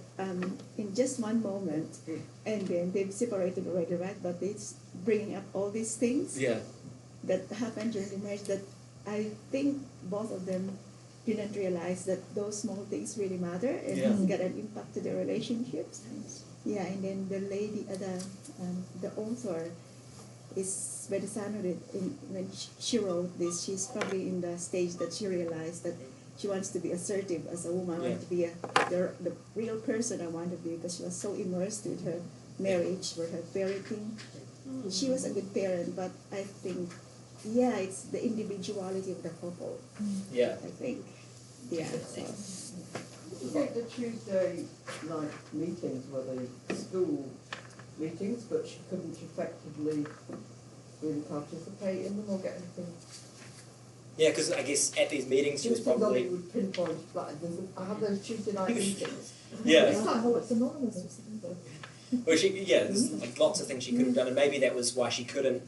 in just one moment, and then they've separated already, right? But it's bringing up all these things that happened during the marriage that I think both of them didn't realize that those small things really matter and has got an impact to their relationships. Yeah, and then the lady, the author is Bedesano. When she wrote this, she's probably in the stage that she realized that she wants to be assertive as a woman. I want to be the real person I want to be, because she was so immersed with her marriage, with her parenting. She was a good parent, but I think, it's the individuality of the couple. Yeah. I think. Yeah. So. I think the Tuesday night meetings were the school meetings, but she couldn't effectively really participate in them or get anything. Yeah, because I guess at these meetings she was probably... She would pinpoint, like, I have those Tuesday night meetings. Yeah. It's like, it's anonymous or something. Well, there's like lots of things she could have done, and maybe that was why she couldn't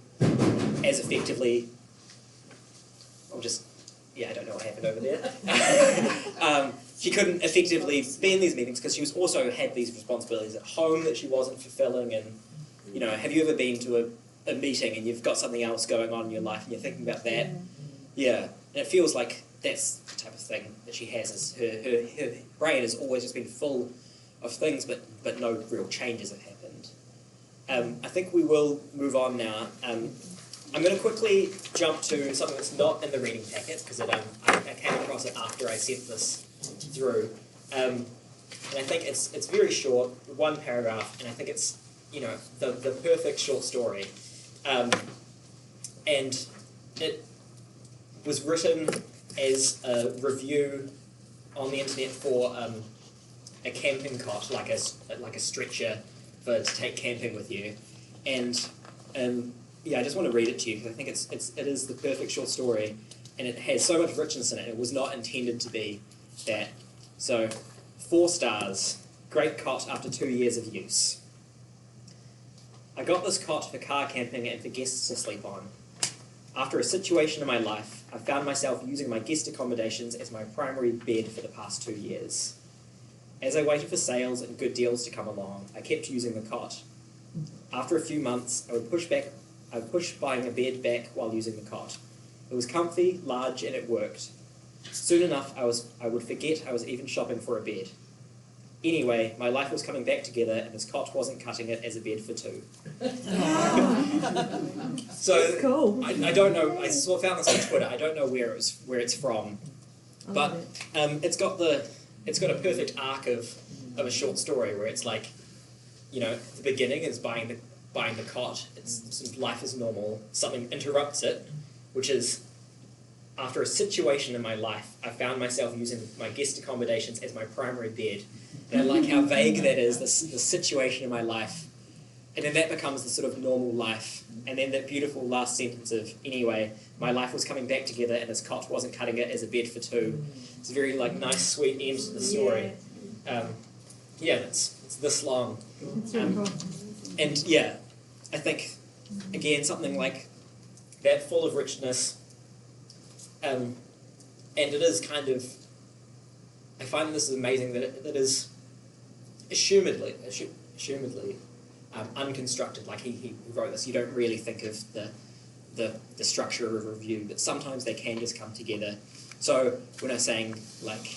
as effectively, I don't know what happened over there. She couldn't effectively be in these meetings because she was also had these responsibilities at home that she wasn't fulfilling. And, you know, have you ever been to a meeting and you've got something else going on in your life and you're thinking about that? Yeah, and it feels like that's the type of thing that she has. Is her brain has always just been full of things, but no real changes have happened. I think we will move on now. I'm going to quickly jump to something that's not in the reading packet, because I came across it after I sent this through. And I think it's very short, one paragraph, and I think it's, you know, the perfect short story. And it was written as a review on the internet for a camping cot, like a stretcher to take camping with you. And I just want to read it to you because I think it is the perfect short story, and it has so much richness in it. It was not intended to be that. So, 4 stars. Great cot after 2 years of use. I got this cot for car camping and for guests to sleep on. After a situation in my life, I found myself using my guest accommodations as my primary bed for the past 2 years. As I waited for sales and good deals to come along, I kept using the cot. After a few months, I would push buying a bed back while using the cot. It was comfy, large, and it worked. Soon enough, I would forget I was even shopping for a bed. Anyway, my life was coming back together, and this cot wasn't cutting it as a bed for 2. So cool. I don't know. I found this on Twitter. I don't know where it's from, but it's got a perfect arc of a short story where it's like, you know, the beginning is buying the cot. It's sort of life is normal. Something interrupts it, which is after a situation in my life, I found myself using my guest accommodations as my primary bed. And I like how vague that is, the situation in my life. And then that becomes the sort of normal life. And then that beautiful last sentence of, anyway, my life was coming back together and this cot wasn't cutting it as a bed for 2. It's a very nice, sweet end to the story. It's this long. And I think, again, something like that, full of richness. And And it is kind of, I find this is amazing that it is assumedly unconstructed. Like he wrote this, you don't really think of the structure of a review, but sometimes they can just come together. So when I'm saying like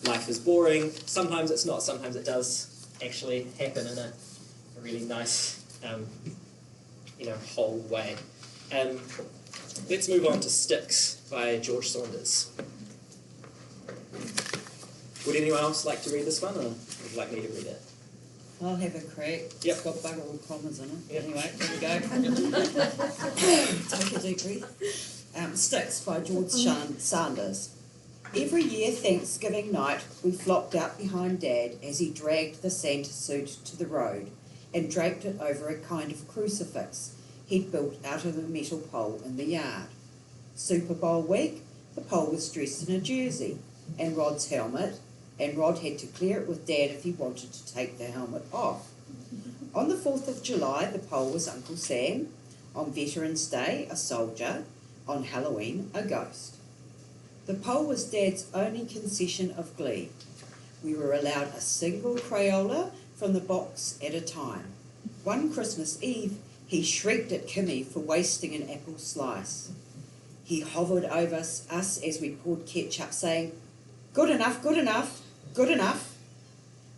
life is boring, sometimes it's not, sometimes it does actually happen in a really nice whole way. Let's move on to Sticks by George Saunders. Would anyone else like to read this one, or would you like me to read it? I'll have a crack. Yep. It's got bugger all commas in it. Yep. Anyway, here we go. Take a deep breath. Sticks by George Saunders. Every year Thanksgiving night we flopped out behind Dad as he dragged the Santa suit to the road and draped it over a kind of crucifix he'd built out of a metal pole in the yard. Super Bowl week, the pole was dressed in a jersey and Rod's helmet, and Rod had to clear it with Dad if he wanted to take the helmet off. On the 4th of July, the pole was Uncle Sam. On Veterans Day, a soldier. On Halloween, a ghost. The pole was Dad's only concession of glee. We were allowed a single Crayola from the box at a time. One Christmas Eve, he shrieked at Kimmy for wasting an apple slice. He hovered over us as we poured ketchup, saying, "Good enough, good enough, good enough."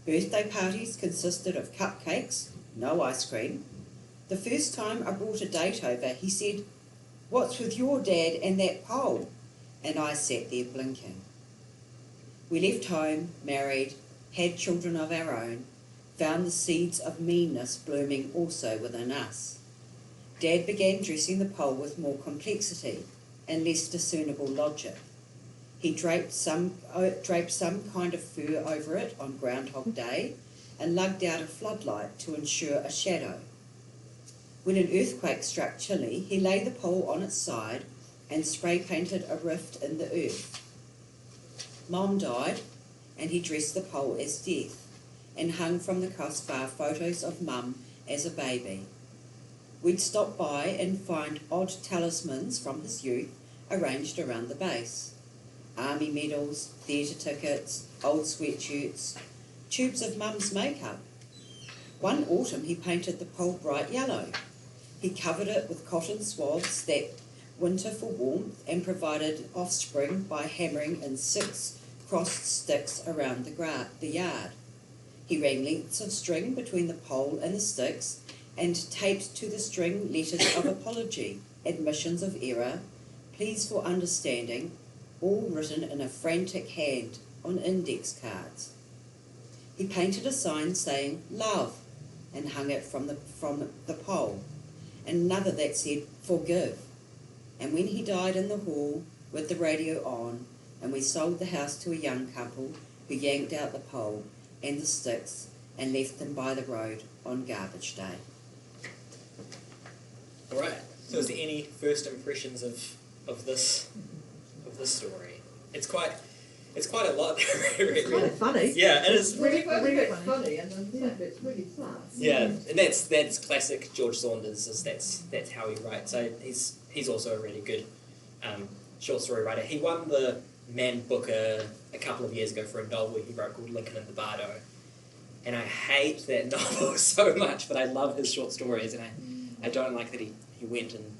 Birthday parties consisted of cupcakes, no ice cream. The first time I brought a date over, he said, "What's with your dad and that pole?" And I sat there blinking. We left home, married, had children of our own, found the seeds of meanness blooming also within us. Dad began dressing the pole with more complexity and less discernible logic. He draped some kind of fur over it on Groundhog Day and lugged out a floodlight to ensure a shadow. When an earthquake struck Chile, he laid the pole on its side and spray painted a rift in the earth. Mom died, and he dressed the pole as Death and hung from the crossbar photos of Mum as a baby. We'd stop by and find odd talismans from his youth arranged around the base. Army medals, theatre tickets, old sweatshirts, tubes of Mum's makeup. One autumn he painted the pole bright yellow. He covered it with cotton swabs that winter for warmth and provided offspring by hammering in 6 crossed sticks around the yard. He ran lengths of string between the pole and the sticks and taped to the string letters of apology, admissions of error, pleas for understanding, all written in a frantic hand on index cards. He painted a sign saying "Love" and hung it from the pole, and another that said "Forgive." And when he died in the hall with the radio on, and we sold the house to a young couple who yanked out the pole and the sticks and left them by the road on garbage day. All right. So, is there any first impressions of this story? It's quite a lot. It's kind of funny. Yeah, it is. It's really, really funny, and then some bits really fast. Yeah, and that's classic George Saunders. That's how he writes. So he's also a really good short story writer. He won the Man Booker a couple of years ago for a novel he wrote called Lincoln and the Bardo, and I hate that novel so much, but I love his short stories, and I don't like that he went and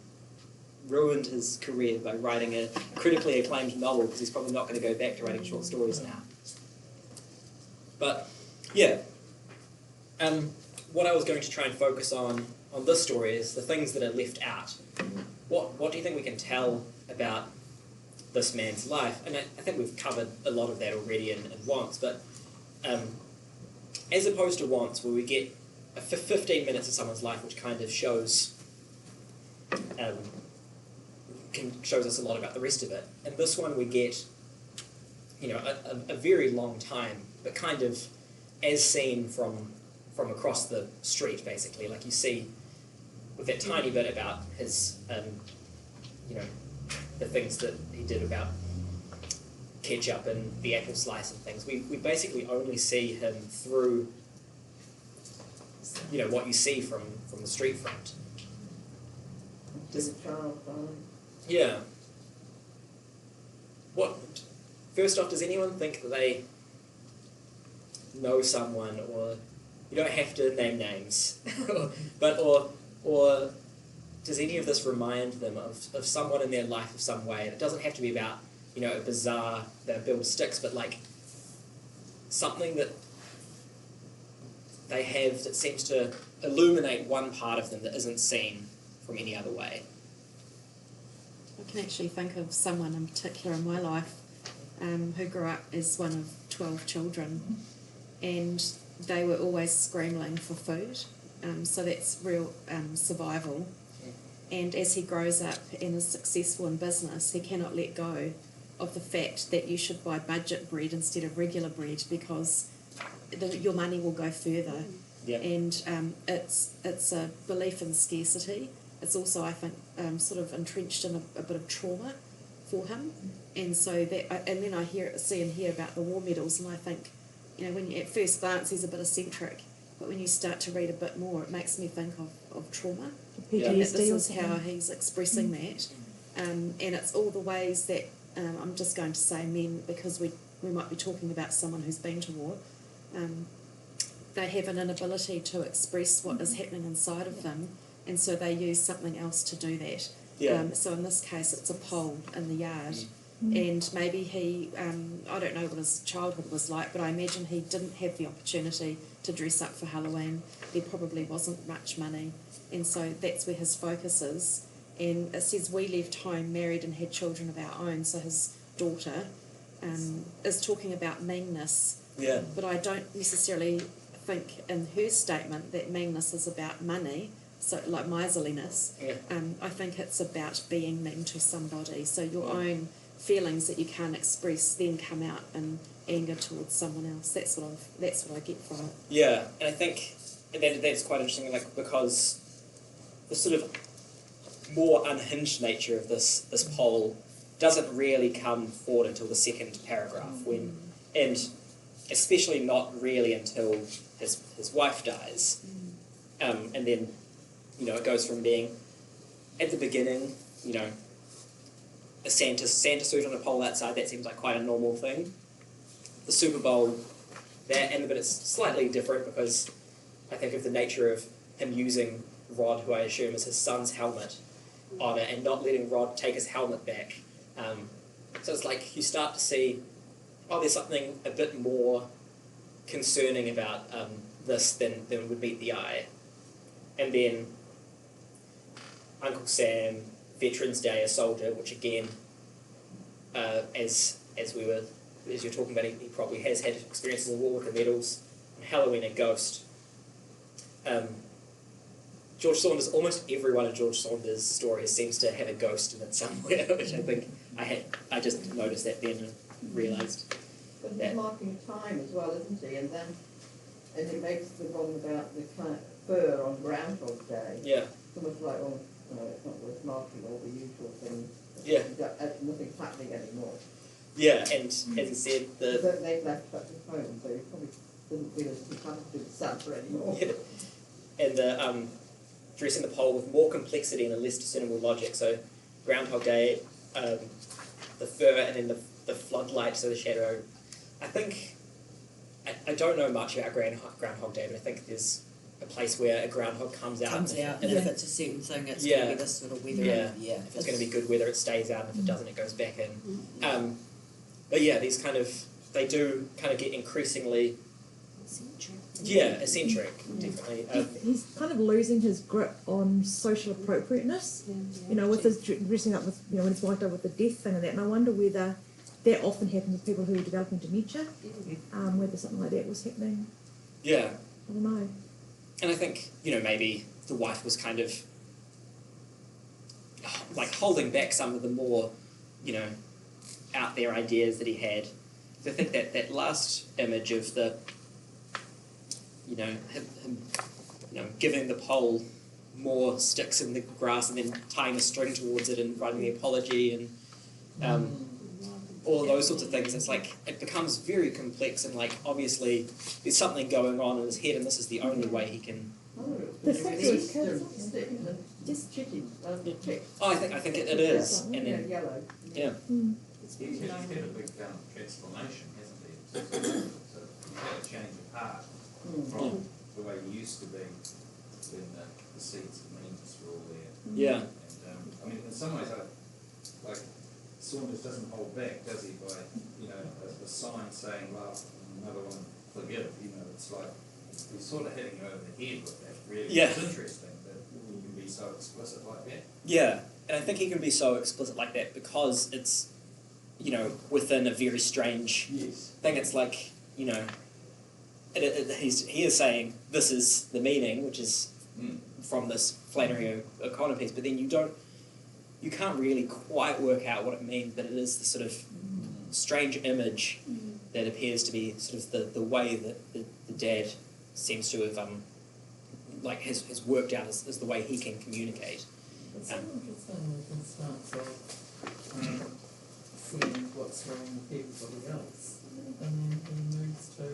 ruined his career by writing a critically acclaimed novel, because he's probably not going to go back to writing short stories now. But yeah, what I was going to try and focus on this story is the things that are left out. What do you think we can tell about this man's life? And I think we've covered a lot of that already in Once, but as opposed to Once, where we get 15 minutes of someone's life, which kind of shows us a lot about the rest of it. And this one we get, a very long time, but kind of as seen from across the street, basically. Like you see with that tiny bit about his, the things that he did about ketchup and the apple slice and things. We basically only see him through, what you see from the street front. Yeah. first off, does anyone think that they know someone, or you don't have to name names, but or does any of this remind them of someone in their life of some way? And it doesn't have to be about, you know, a bizarre that build sticks, but like something that they have that seems to illuminate one part of them that isn't seen from any other way. I can actually think of someone in particular in my life who grew up as one of 12 children, and they were always scrambling for food, so that's real survival. And as he grows up and is successful in business, he cannot let go of the fact that you should buy budget bread instead of regular bread, because your money will go further. Yeah. And it's a belief in scarcity. It's also, I think, sort of entrenched in a bit of trauma for him. And so that, and then I see and hear about the war medals, and I think, you know, when you, at first glance he's a bit eccentric, but when you start to read a bit more, it makes me think of trauma. PTSD And that this or is something. how he's expressing that. And it's all the ways that, I'm just going to say men, because we might be talking about someone who's been to war. They have an inability to express what is happening inside of them, and so they use something else to do that. Yeah. So in this case, it's a pole in the yard. And maybe he, I don't know what his childhood was like, but I imagine he didn't have the opportunity to dress up for Halloween. There probably wasn't much money, and so that's where his focus is. And it says we left home, married and had children of our own, so his daughter is talking about meanness. Yeah. But I don't necessarily think in her statement that meanness is about money, so like miserliness. Yeah. I think it's about being mean to somebody, so your own feelings that you can't express then come out in anger towards someone else. That's what I get from it. Yeah, and I think that's quite interesting, like, because the sort of more unhinged nature of this poll doesn't really come forward until the second paragraph, and especially not really until his wife dies, and then, you know, it goes from being at the beginning, you know, a Santa suit on a pole outside, that seems like quite a normal thing. The Super Bowl, but it's slightly different because I think of the nature of him using Rod, who I assume is his son's helmet, on it, and not letting Rod take his helmet back. So it's like you start to see, there's something a bit more concerning about this than would meet the eye. And then Uncle Sam, Veterans Day, a soldier, which again, as you're talking about, he probably has had experiences in war with the medals. Halloween, a ghost. George Saunders, almost every one of George Saunders' stories seems to have a ghost in it somewhere, which I think I just noticed that then and realised. But he's marking time as well, isn't he? And he makes the one about the kind of fur on Groundhog Day. Yeah. It's almost like, no, it's not worth marking all the usual things. Yeah. Nothing's happening anymore. Yeah, and as he said, they've left at his home, so he probably doesn't feel as compatible with Santa anymore. Yeah. And dressing the pole with more complexity and a less discernible logic. So Groundhog Day, the fur, and then the floodlight, so the shadow. I think, I don't know much about Groundhog Day, but I think there's a place where a groundhog comes out. And if it's a certain thing, it's going to be this sort of weather. Yeah. If it's going to be good weather, it stays out, and if it doesn't, it goes back in. But yeah, these kind of, they do kind of get increasingly eccentric, definitely. He's kind of losing his grip on social appropriateness, you know, with his dressing up with, you know, when his wife died with the death thing and that, and I wonder whether that often happens with people who are developing dementia, whether something like that was happening. Yeah. I don't know. And I think, you know, maybe the wife was kind of like holding back some of the more, you know, out there ideas that he had. I think that last image of the, you know, him you know, giving the pole more sticks in the grass and then tying a string towards it and writing the apology and all of those sorts of things. It's like, it becomes very complex and like, obviously there's something going on in his head and this is the only way he can... The stick Just chickens, chicks. Oh, I think it is. And Yeah, then, yellow. yeah. He's had a big transformation, hasn't he? So he's had a change of heart from the way he used to be when the seeds of meanness were all there. Yeah. And I mean, in some ways, like Saunders doesn't hold back, does he? By a sign saying love and another one forgive. It's like he's sort of hitting you over the head with that. Really, Yeah. It's interesting that you can be so explicit like that. Yeah, and I think he can be so explicit like that because it's, within a very strange thing. It's like, he is saying this is the meaning, which is from this Flannery O'Connor piece, but then you can't really quite work out what it means, but it is the sort of strange image that appears to be sort of the way that the dad seems to have has worked out as the way he can communicate. It's so interesting with instance of seeing what's wrong with everybody else, and then he moves to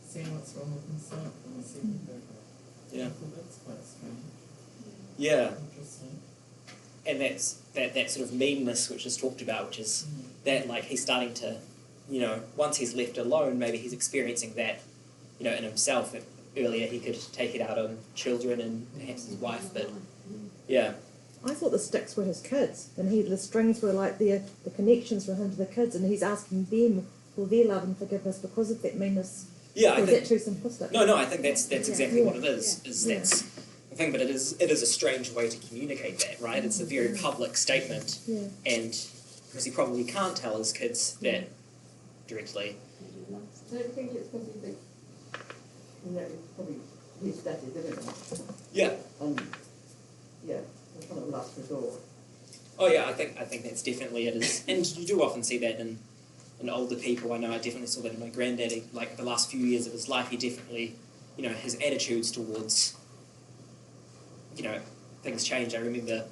seeing what's wrong with himself in the second paragraph. Yeah. I thought that's quite strange. Yeah. Interesting. And that's that sort of meanness which is talked about, which is that he's starting to, once he's left alone, maybe he's experiencing that, in himself. Earlier he could take it out on children and perhaps his wife, but yeah. I thought the sticks were his kids, and the strings were like the connections for him to the kids, and he's asking them for their love and forgiveness because of that meanness. Yeah, or is that too simplistic? No, I think that's exactly what it is. Yeah. That's the thing, but it is a strange way to communicate that, right? It's a very public statement, and because he probably can't tell his kids that directly. Don't you think it's because he thinks, it's probably his daddy, isn't it? Yeah. Yeah, it's kind of last resort. Oh yeah, I think that's definitely it is, and you do often see that in older people. I know I definitely saw that in my granddaddy. Like the last few years of his life, he definitely, his attitudes towards, things changed. I remember,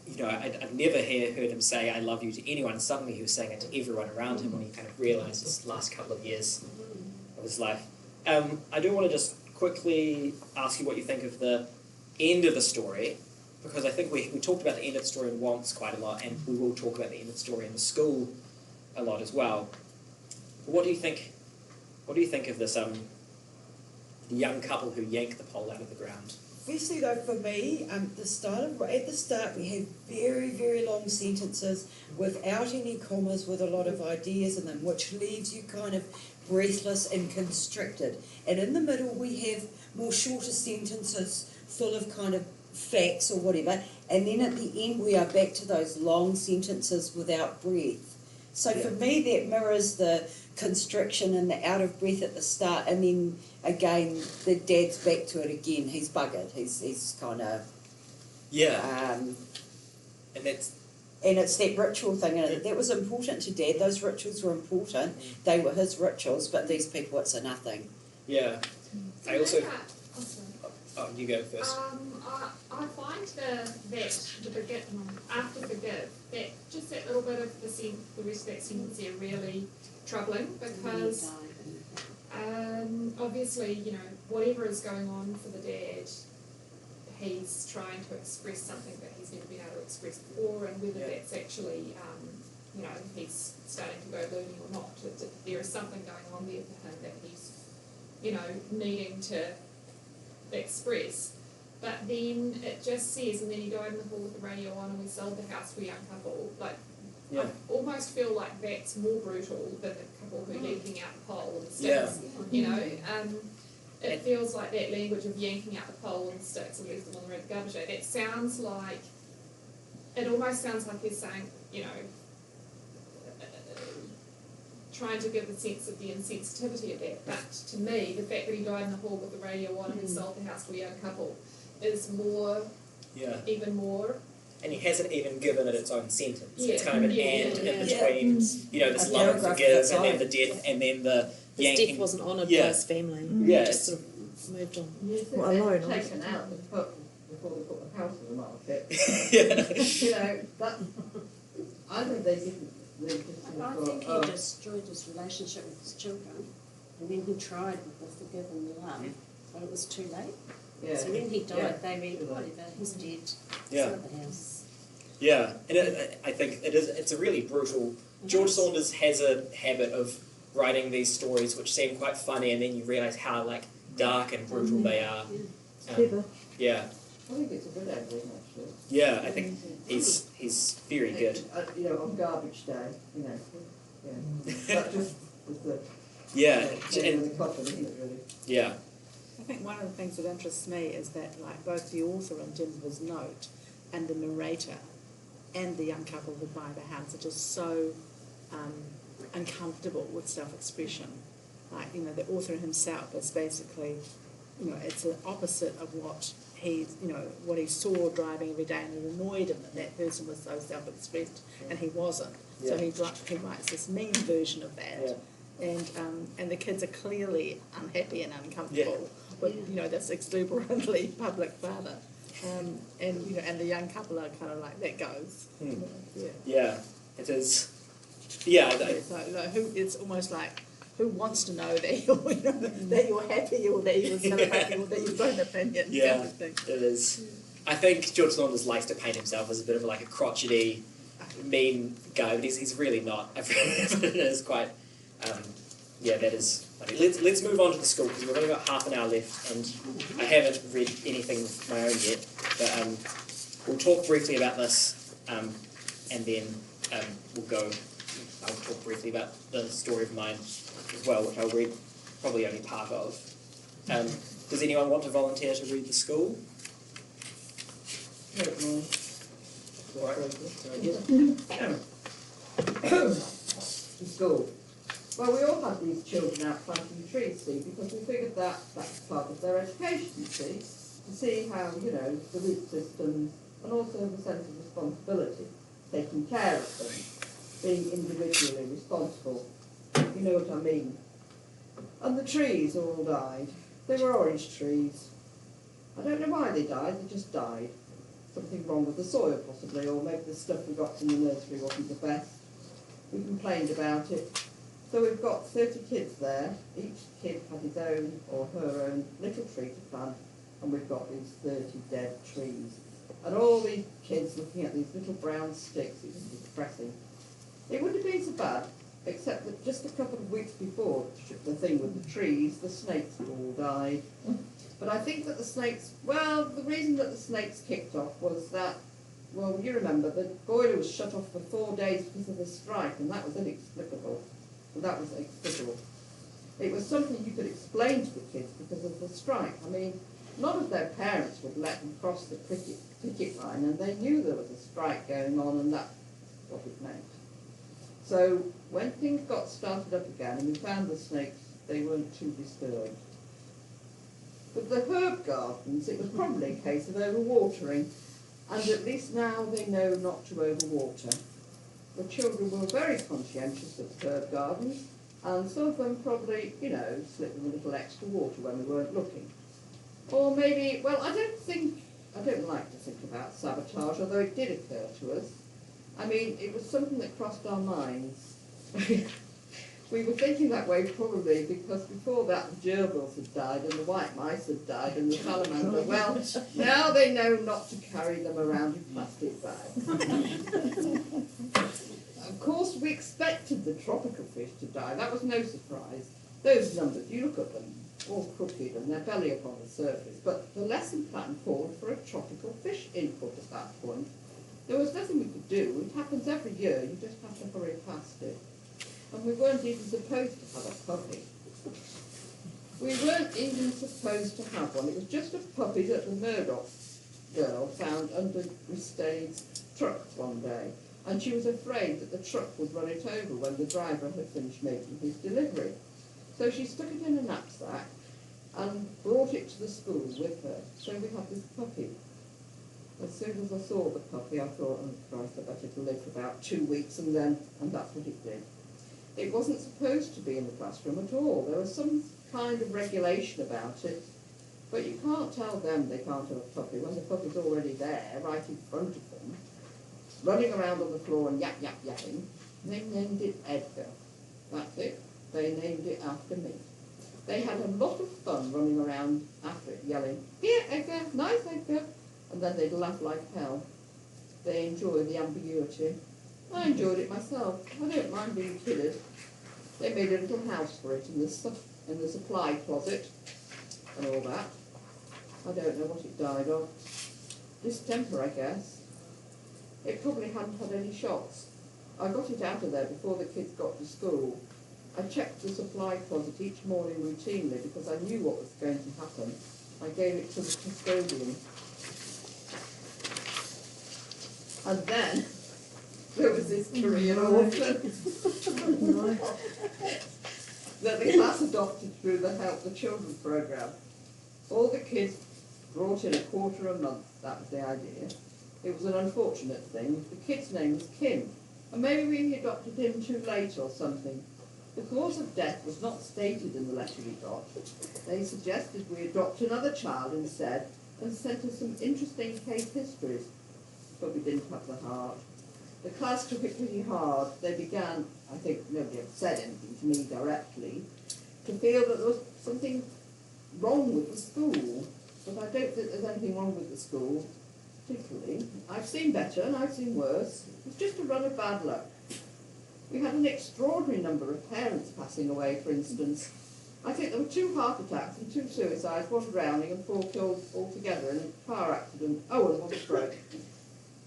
I'd never heard him say "I love you" to anyone. Suddenly, he was saying it to everyone around him when he kind of realised his last couple of years of his life. I do want to just quickly ask you what you think of the end of the story, because I think we talked about the end of the story in Wants quite a lot, and we will talk about the end of the story in the school a lot as well. But what do you think? What do you think of this? The young couple who yank the pole out of the ground. Firstly, though, for me, at the start we have very, very long sentences without any commas, with a lot of ideas in them, which leaves you kind of breathless and constricted. And in the middle we have more shorter sentences full of kind of facts or whatever, and then at the end we are back to those long sentences without breath. So for me that mirrors the constriction and the out of breath at the start, and then again the dad's back to it again. He's buggered. He's kind of and it's that ritual thing, and that was important to Dad. Those rituals were important. They were his rituals, but these people, it's a nothing. Yeah. I also. Oh, sorry. Oh, you go first. I find after forgive, that just that little bit of the rest of that sentence there really troubling, because obviously, whatever is going on for the dad, he's trying to express something that he's never been able to express before, and whether that's actually, he's starting to go loony or not. There is something going on there for him that he's, needing to express. But then it just says, and then he died in the hall with the radio on, and we sold the house to a young couple. Like, I almost feel like that's more brutal than the couple who are yanking out the pole and the sticks. It feels like that language of yanking out the pole and the sticks and leaves them on the red garbage day. That sounds like, it almost sounds like he's saying, trying to give the sense of the insensitivity of that. But to me, the fact that he died in the hall with the radio on and he sold the house to a young couple is more, even more. And he hasn't even given it its own sentence. It's kind of an and in between, this A love and paragraph forgive, that's and then on. the death, and then the His yanking. death wasn't honoured by his family. Yeah. Just sort of moved on. Well, alone, Taken out the put before they put the house in the market. That I think they didn't. I think he destroyed his relationship with his children, and then he tried with the forgive and the love, but it was too late. Yeah. So when he Yeah. died, they went, whatever, he's dead. Yeah. Sell the house. Yeah, and I think it's a really brutal. George Saunders has a habit of writing these stories which seem quite funny, and then you realise how like dark and brutal they are. Clever. Yeah, I think it's a good ending, actually. yeah, I think he's very good. You know, on garbage day, you know. Yeah. That just was the Yeah, and the coffin, isn't it, really? yeah, I think one of the things that interests me is that like both the author in terms of his note and the narrator and the young couple who buy the house are just so uncomfortable with self-expression. Like, you know, the author himself is basically, you know, it's the opposite of what what he saw driving every day, and it annoyed him that that person was so self-expressed and he wasn't. So he writes this mean version of that. And the kids are clearly unhappy and uncomfortable with this exuberantly public father, and the young couple are kind of like that goes. yeah, it is. Yeah, So it's almost like who wants to know that that you're happy or that you're celebrating or that you've got an opinion. yeah, kind of thing. it is. I think George Saunders likes to paint himself as a bit of like a crotchety, mean guy, but he's really not. It is quite. That is funny. Let's move on to the school because we've only got half an hour left, and I haven't read anything of my own yet. But we'll talk briefly about this, and then we'll go. I'll talk briefly about the story of mine as well, which I'll read probably only part of. Does anyone want to volunteer to read the school? All right. The school. Well, we all had these children out planting trees, see, because we figured that that's part of their education, you see, to see how, the root systems and also the sense of responsibility, taking care of them, being individually responsible. You know what I mean? And the trees all died. They were orange trees. I don't know why they died, they just died. Something wrong with the soil, possibly, or maybe the stuff we got from the nursery wasn't the best. We complained about it. So we've got 30 kids there. Each kid had his own or her own little tree to plant, and we've got these 30 dead trees. And all these kids looking at these little brown sticks, it was depressing. It wouldn't have been so bad, except that just a couple of weeks before the thing with the trees, the snakes had all died. But I think that the snakes, the reason that the snakes kicked off was that, you remember, the boiler was shut off for 4 days because of the strike, and that was inexplicable. It was something you could explain to the kids because of the strike. I mean, none of their parents would let them cross the picket line, and they knew there was a strike going on, and that's what it meant. So when things got started up again and we found the snakes, they weren't too disturbed. But the herb gardens, it was probably a case of overwatering, and at least now they know not to overwater. The children were very conscientious of the herb gardens, and some of them probably, slipped them a little extra water when we weren't looking. Or maybe, I don't like to think about sabotage, although it did occur to us. I mean, it was something that crossed our minds. We were thinking that way probably because before that the gerbils had died and the white mice had died and the salamander, now they know not to carry them around in plastic bags. Of course, we expected the tropical fish to die. That was no surprise. Those numbers, you look at them, all crooked and their belly up on the surface. But the lesson plan called for a tropical fish input at that point. There was nothing we could do. It happens every year. You just have to hurry past it. And we weren't even supposed to have a puppy. We weren't even supposed to have one. It was just a puppy that the Murdoch girl found under Gristade's truck one day. And she was afraid that the truck would run it over when the driver had finished making his delivery. So she stuck it in a knapsack and brought it to the school with her. So we had this puppy. As soon as I saw the puppy, I thought, oh Christ, I bet it'll live for about 2 weeks, and that's what it did. It wasn't supposed to be in the classroom at all. There was some kind of regulation about it, but you can't tell them they can't have a puppy when the puppy's already there, right in front of them, running around on the floor and yapping. They named it Edgar. That's it. They named it after me. They had a lot of fun running around after it, yelling, "Here, Edgar, nice Edgar," and then they'd laugh like hell. They enjoy the ambiguity. I enjoyed it myself. I don't mind being kidded. They made a little house for it in the supply closet and all that. I don't know what it died of. Distemper, I guess. It probably hadn't had any shots. I got it out of there before the kids got to school. I checked the supply closet each morning routinely because I knew what was going to happen. I gave it to the custodian. And then there was this Korean orphan that the class adopted through the Help the Children programme. All the kids brought in $25 a month. That was the idea. It was an unfortunate thing. The kid's name was Kim, and maybe we adopted him too late or something. The cause of death was not stated in the letter we got. They suggested we adopt another child instead and sent us some interesting case histories, but we didn't have the heart. The class took it pretty hard. They began, I think nobody ever said anything to me directly, to feel that there was something wrong with the school. But I don't think there's anything wrong with the school, particularly. I've seen better and I've seen worse. It was just a run of bad luck. We had an extraordinary number of parents passing away, for instance. I think there were 2 heart attacks and 2 suicides, 1 drowning and 4 killed altogether in a car accident. Oh, and 1 stroke.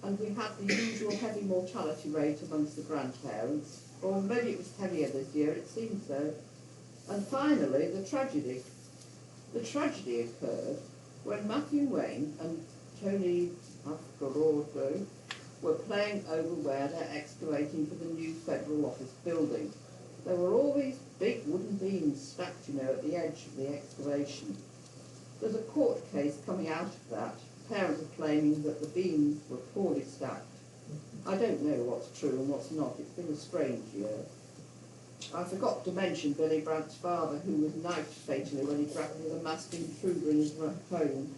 And we had the usual heavy mortality rate amongst the grandparents. Or maybe it was heavier this year, it seemed so. And finally, the tragedy. The tragedy occurred when Matthew Wayne and Tony Afgarordo were playing over where they're excavating for the new federal office building. There were all these big wooden beams stacked, at the edge of the excavation. There's a court case coming out of that. Parents are claiming that the beams were poorly stacked. I don't know what's true and what's not. It's been a strange year. I forgot to mention Billy Brandt's father, who was knifed fatally when he grappled with a masked intruder in his home.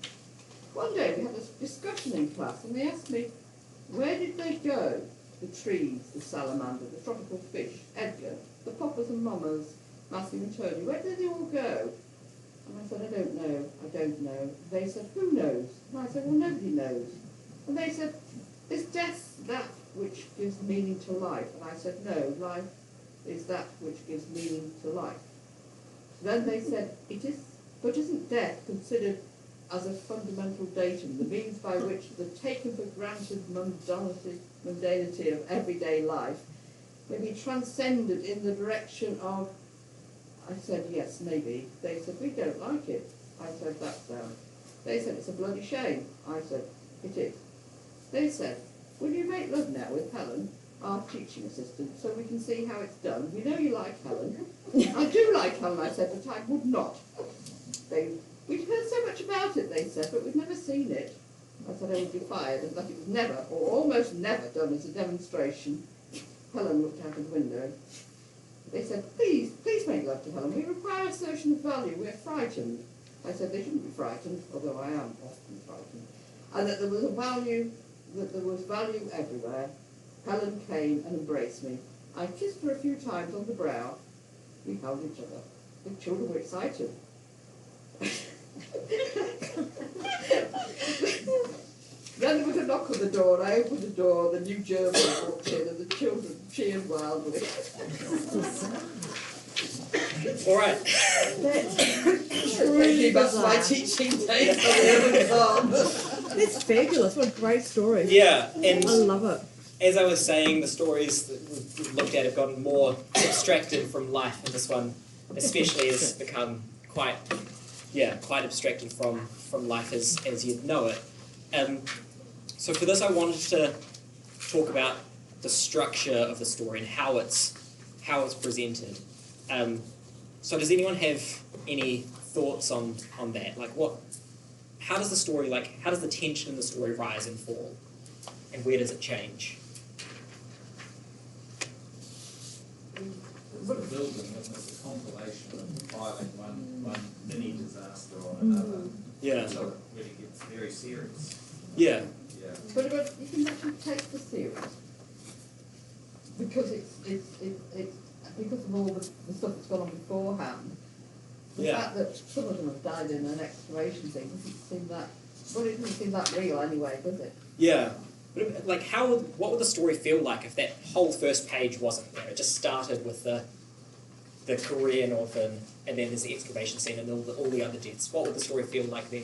One day we had a discussion in class and they asked me, where did they go? The trees, the salamander, the tropical fish, Edgar, the poppers and mamas, Matthew and Tony, where did they all go? And I said, I don't know. They said, who knows? And I said, well, nobody knows. And they said, is death that which gives meaning to life? And I said, no, life is that which gives meaning to life. Then they said, it is, but isn't death considered as a fundamental datum, the means by which the taken for granted mundanity of everyday life may be transcended in the direction of, I said, yes, maybe. They said, we don't like it. I said, that's down. They said, it's a bloody shame. I said, it is. They said, will you make love now with Helen, our teaching assistant, so we can see how it's done? We know you like Helen. I do like Helen, I said, but I would not. We'd heard so much about it, they said, but we'd never seen it. I said I would be fired and that it was never, or almost never, done as a demonstration. Helen looked out of the window. They said, please make love to Helen. We require assertion of value. We're frightened. I said they shouldn't be frightened, although I am often frightened. And that there was value everywhere. Helen came and embraced me. I kissed her a few times on the brow. We held each other. The children were excited. Then there was a knock on the door, and I opened the door, the new German walked in, and the children cheered wildly. All right. Truly That's my teaching days. That's fabulous. What a great story. Yeah, and I love it. as I was saying, the stories that we've looked at have gotten more abstracted from life, and this one especially has become quite abstracted from life as you'd know it. So for this, I wanted to talk about the structure of the story and how it's presented. So does anyone have any thoughts on that? Like how does the tension in the story rise and fall, and where does it change? Sort of building it as a compilation of filing one mini disaster on another. Yeah. Until it really gets very serious. Yeah. Yeah. But you can actually take the serious because it's because of all the stuff that's gone on beforehand. The fact that some of them have died in an excavation thing doesn't seem that, well, it doesn't seem that real anyway, does it? Yeah. But like, what would the story feel like if that whole first page wasn't there? It just started with the Korean orphan, and then there's the excavation scene and all the other deaths. What would the story feel like then?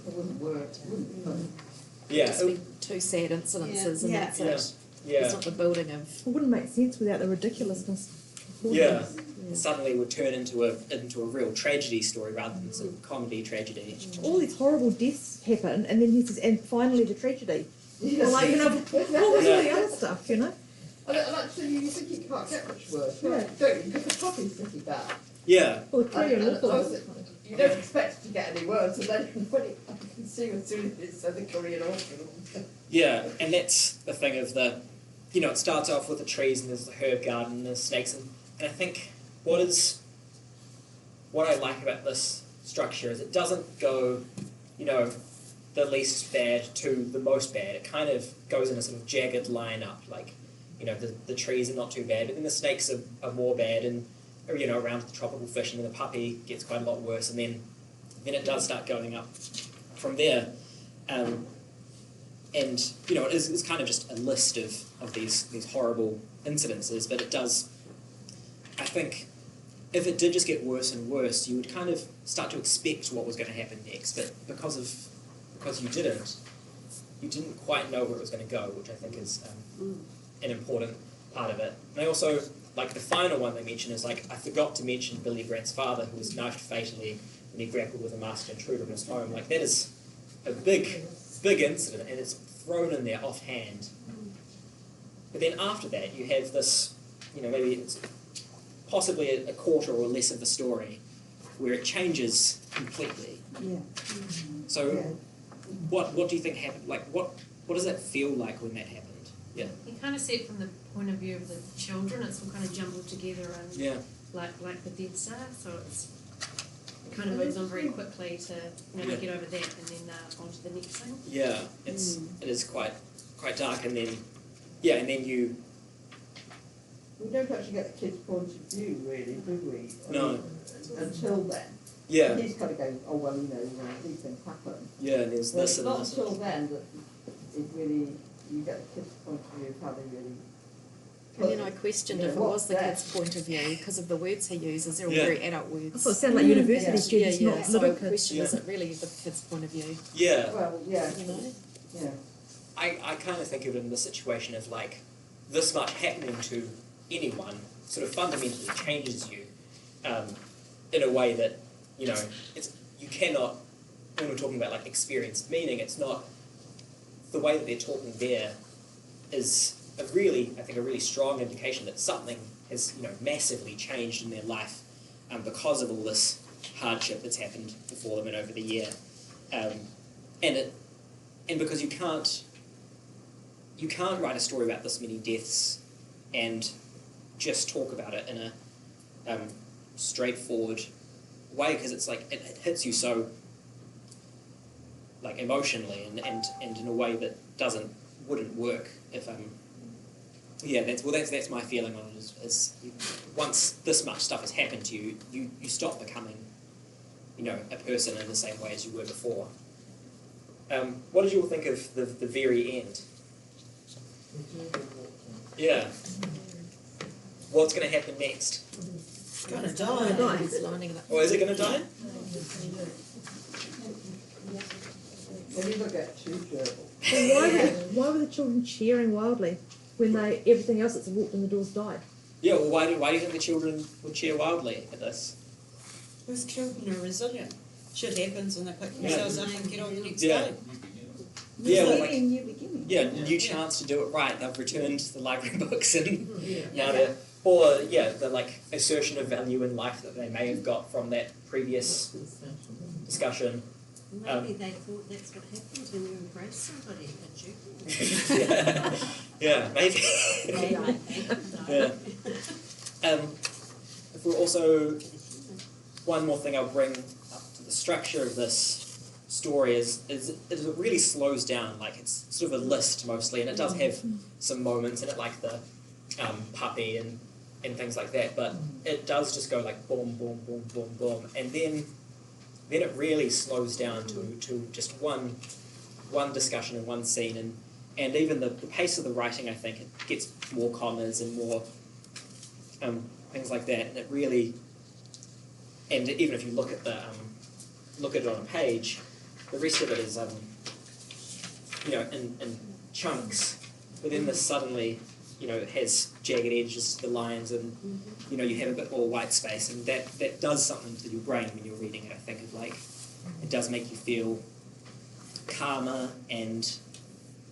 It wouldn't work. It wouldn't be funny. Yeah. Just be two sad incidences and that's it. Yeah. It's not the building of. It wouldn't make sense without the ridiculousness. Yeah. Suddenly it would turn into a real tragedy story rather than sort of comedy tragedy. All these horrible deaths happen, and then he says, and finally the tragedy. Yes. Or like, you know, what was all the other stuff, you know? And actually, you think you can't get much worse, Yeah. don't you? Because the puppy's pretty bad. Yeah. Or the Korean And awful. also, you don't expect it to get any worse, and then when you can see as soon as it said the Korean orphan. Yeah, and that's the thing of the, it starts off with the trees and there's the herb garden and there's snakes, and I think what I like about this structure is it doesn't go, the least bad to the most bad. It kind of goes in a sort of jagged line up, like, the trees are not too bad, but then the snakes are more bad, and, around the tropical fish, and then the puppy gets quite a lot worse, and then it does start going up from there. And, it's kind of just a list of these horrible incidences, but it does, I think, if it did just get worse and worse, you would kind of start to expect what was going to happen next, but because you didn't quite know where it was going to go, which I think is an important part of it. And I also, like, the final one they mention is, like, I forgot to mention Billy Brandt's father, who was knifed fatally when he grappled with a masked intruder in his home. Like, that is a big incident, and it's thrown in there offhand. But then after that, you have this, maybe it's possibly a quarter or less of the story, where it changes completely. Yeah. So, Yeah. what do you think happened? Like, what does that feel like when that happened? Yeah. You kind of see it from the point of view of the children. It's all kind of jumbled together and Yeah. like the Dead Star. So it kind of moves on very quickly to get over that and then on to the next thing. Yeah, it is quite dark, and then you. We don't actually get the kid's point of view, really, do we? No. Until then. Yeah. He's kind of going, oh, well, these things happen. Yeah, and there's this and not this. until then that it really, you get the kid's point of view of how they really. And then I questioned if it was the kid's point of view because of the words he uses. They're all very adult words. So it sounds like university students, not So little I kids. question, is it really the kid's point of view? Yeah. Well, yeah. Yeah. I kind of think of it in the situation of, like, this much happening to anyone sort of fundamentally changes you in a way that, you cannot, when we're talking about, like, experienced meaning, it's not, the way that they're talking there is a really strong indication that something has, massively changed in their life because of all this hardship that's happened before them and over the year. And because you can't write a story about this many deaths and just talk about it in a straightforward way, because it's like it hits you so, like, emotionally and in a way that wouldn't work if that's my feeling on it is once this much stuff has happened to you, you stop becoming a person in the same way as you were before. What did you all think of the very end? Yeah. What's going to happen next? It's going to die. He's lining it up. Or is it going to die? Then you look at too gerbil. Why were the children cheering wildly when everything else that's walked in the doors died? Yeah, well, why do you think the children would cheer wildly at this? Those children are resilient. Shit happens and they pick themselves up and get on the next Yeah. day. Yeah, well, like, New beginning. yeah, new chance to do it right. They've returned the library books and now they're, or the like assertion of value in life that they may have got from that previous discussion. Maybe they thought that's what happens when you embrace somebody, that you? Yeah, maybe. Yeah. If we're also, one more thing I'll bring up to the structure of this story is it really slows down. Like, it's sort of a list mostly, and it does have some moments in it, like the puppy and and things like that, but it does just go like boom, boom, boom, boom, boom, and then it really slows down to just one discussion and one scene, and even the pace of the writing, I think, it gets more commas and more things like that, and it really, and even if you look at it on a page, the rest of it is in chunks, but then this suddenly, it has jagged edges to the lines, and you have a bit more white space, and that does something to your brain when you're reading it. I think it does make you feel calmer, and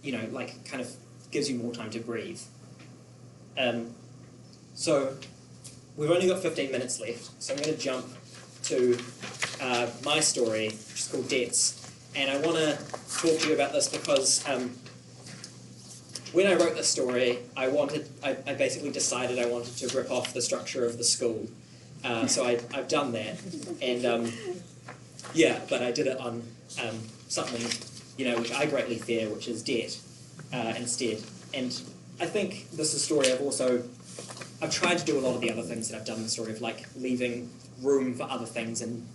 kind of gives you more time to breathe. So we've only got 15 minutes left, so I'm going to jump to my story, which is called Debts, and I want to talk to you about this because when I wrote this story, I basically decided I wanted to rip off the structure of the school. So I've done that, and but I did it on something which I greatly fear, which is debt instead. And I think this is a story I've tried to do a lot of the other things that I've done in the story, of like leaving room for other things and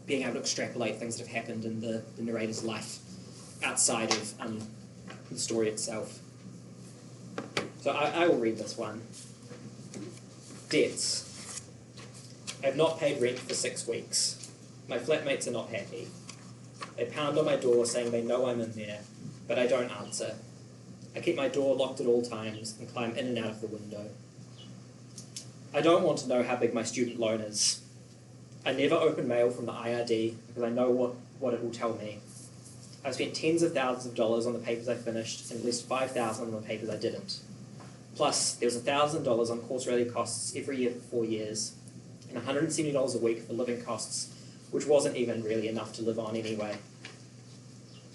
being able to extrapolate things that have happened in the narrator's life outside of the story itself. So I will read this one. Debts. I have not paid rent for 6 weeks. My flatmates are not happy. They pound on my door saying they know I'm in there, but I don't answer. I keep my door locked at all times and climb in and out of the window. I don't want to know how big my student loan is. I never open mail from the IRD because I know what it will tell me. I've spent tens of thousands of dollars on the papers I finished and at least $5,000 on the papers I didn't. Plus, there was $1,000 on course-related costs every year for 4 years, and $170 a week for living costs, which wasn't even really enough to live on anyway.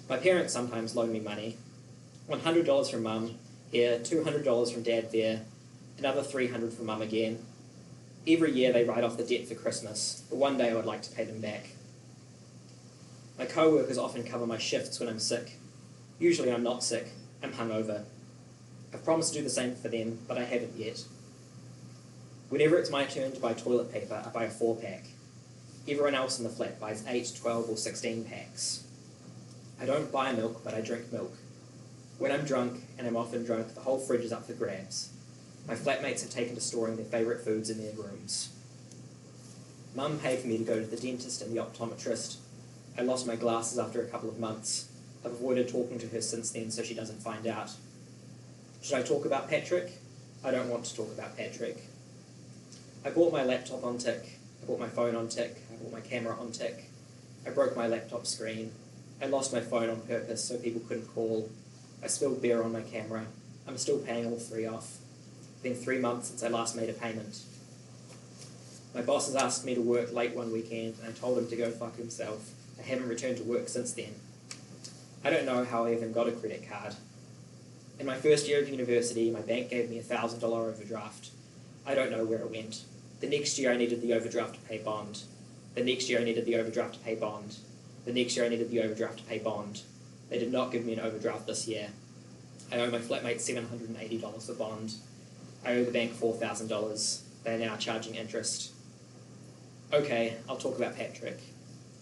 My parents sometimes loan me money. $100 from Mum here, $200 from Dad there, another $300 from Mum again. Every year they write off the debt for Christmas, but one day I would like to pay them back. My co-workers often cover my shifts when I'm sick. Usually I'm not sick, I'm hungover. I've promised to do the same for them, but I haven't yet. Whenever it's my turn to buy toilet paper, I buy a 4-pack. Everyone else in the flat buys 8, 12 or 16 packs. I don't buy milk, but I drink milk. When I'm drunk, and I'm often drunk, the whole fridge is up for grabs. My flatmates have taken to storing their favourite foods in their rooms. Mum paid for me to go to the dentist and the optometrist. I lost my glasses after a couple of months. I've avoided talking to her since then so she doesn't find out. Should I talk about Patrick? I don't want to talk about Patrick. I bought my laptop on tick. I bought my phone on tick. I bought my camera on tick. I broke my laptop screen. I lost my phone on purpose so people couldn't call. I spilled beer on my camera. I'm still paying all 3 off. It's been 3 months since I last made a payment. My boss has asked me to work late one weekend, and I told him to go fuck himself. I haven't returned to work since then. I don't know how I even got a credit card. In my first year of university, my bank gave me a $1,000 overdraft. I don't know where it went. The next year I needed the overdraft to pay bond. The next year I needed the overdraft to pay bond. The next year I needed the overdraft to pay bond. They did not give me an overdraft this year. I owe my flatmate $780 for bond. I owe the bank $4,000. They are now charging interest. Okay, I'll talk about Patrick.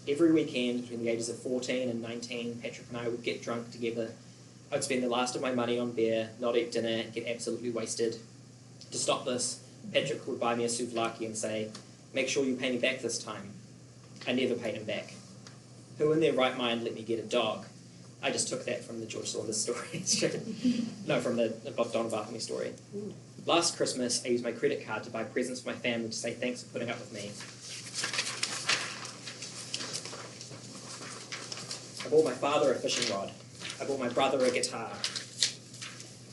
Every weekend between the ages of 14 and 19, Patrick and I would get drunk together. I'd spend the last of my money on beer, not eat dinner, and get absolutely wasted. To stop this, Patrick would buy me a souvlaki and say, "Make sure you pay me back this time." I never paid him back. Who in their right mind let me get a dog? I just took that from the George Saunders story. No, from the Bob Donabahami story. Last Christmas, I used my credit card to buy presents for my family to say thanks for putting up with me. I bought my father a fishing rod. I bought my brother a guitar.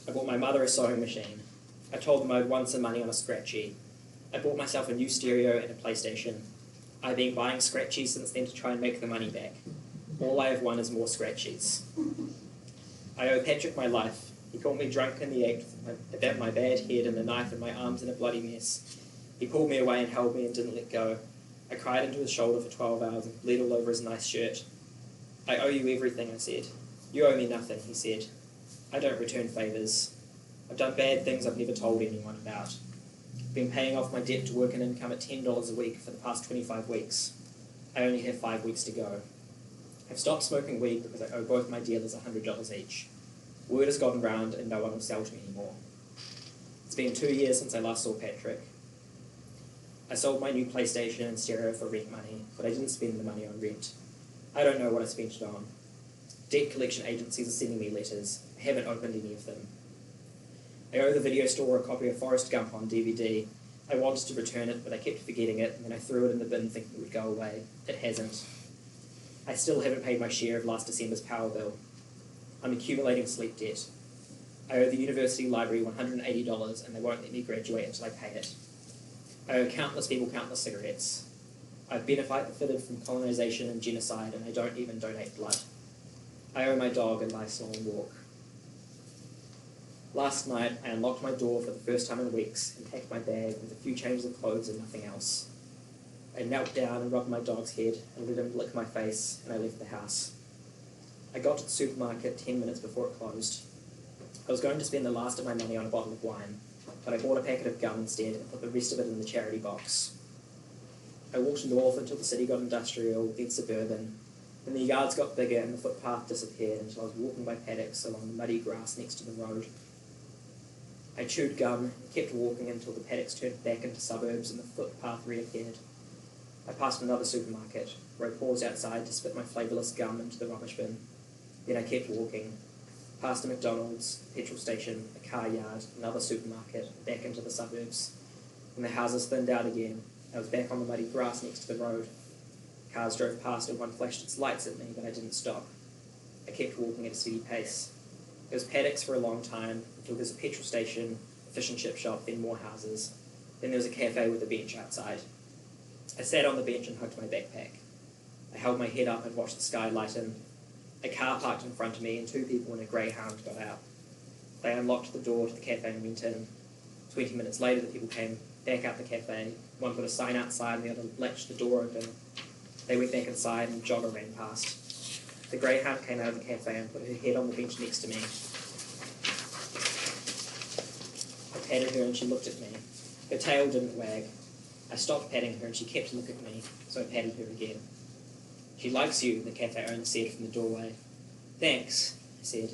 I bought my mother a sewing machine. I told them I would won some money on a scratchy. I bought myself a new stereo and a PlayStation. I've been buying scratchies since then to try and make the money back. All I have won is more scratchies. I owe Patrick my life. He caught me drunk in the act about my bad head and a knife in my arms in a bloody mess. He pulled me away and held me and didn't let go. I cried into his shoulder for 12 hours and bled all over his nice shirt. I owe you everything, I said. You owe me nothing, he said. I don't return favours. I've done bad things I've never told anyone about. Been paying off my debt to work and income at $10 a week for the past 25 weeks. I only have 5 weeks to go. I've stopped smoking weed because I owe both my dealers $100 each. Word has gotten round and no one will sell to me anymore. It's been 2 years since I last saw Patrick. I sold my new PlayStation and stereo for rent money, but I didn't spend the money on rent. I don't know what I spent it on. Debt collection agencies are sending me letters. I haven't opened any of them. I owe the video store a copy of Forrest Gump on DVD. I wanted to return it, but I kept forgetting it, and then I threw it in the bin thinking it would go away. It hasn't. I still haven't paid my share of last December's power bill. I'm accumulating sleep debt. I owe the university library $180, and they won't let me graduate until I pay it. I owe countless people countless cigarettes. I've benefited from colonisation and genocide, and I don't even donate blood. I owe my dog a nice long walk. Last night, I unlocked my door for the first time in weeks and packed my bag with a few changes of clothes and nothing else. I knelt down and rubbed my dog's head and let him lick my face, and I left the house. I got to the supermarket 10 minutes before it closed. I was going to spend the last of my money on a bottle of wine, but I bought a packet of gum instead and put the rest of it in the charity box. I walked north until the city got industrial, then suburban, and the yards got bigger and the footpath disappeared until I was walking by paddocks along the muddy grass next to the road. I chewed gum and kept walking until the paddocks turned back into suburbs and the footpath reappeared. I passed another supermarket, where I paused outside to spit my flavourless gum into the rubbish bin. Then I kept walking, past a McDonald's, a petrol station, a car yard, another supermarket, back into the suburbs. When the houses thinned out again, I was back on the muddy grass next to the road. Cars drove past and one flashed its lights at me, but I didn't stop. I kept walking at a steady pace. There was paddocks for a long time, until there was a petrol station, a fish and chip shop, then more houses. Then there was a cafe with a bench outside. I sat on the bench and hugged my backpack. I held my head up and watched the sky lighten. A car parked in front of me and 2 people in a greyhound got out. They unlocked the door to the cafe and went in. 20 minutes later, the people came back out the cafe. One put a sign outside and the other latched the door open. They went back inside and a jogger ran past. The greyhound came out of the cafe and put her head on the bench next to me. I patted her and she looked at me. Her tail didn't wag. I stopped patting her and she kept looking at me, so I patted her again. She likes you, the cafe owner said from the doorway. Thanks, I said.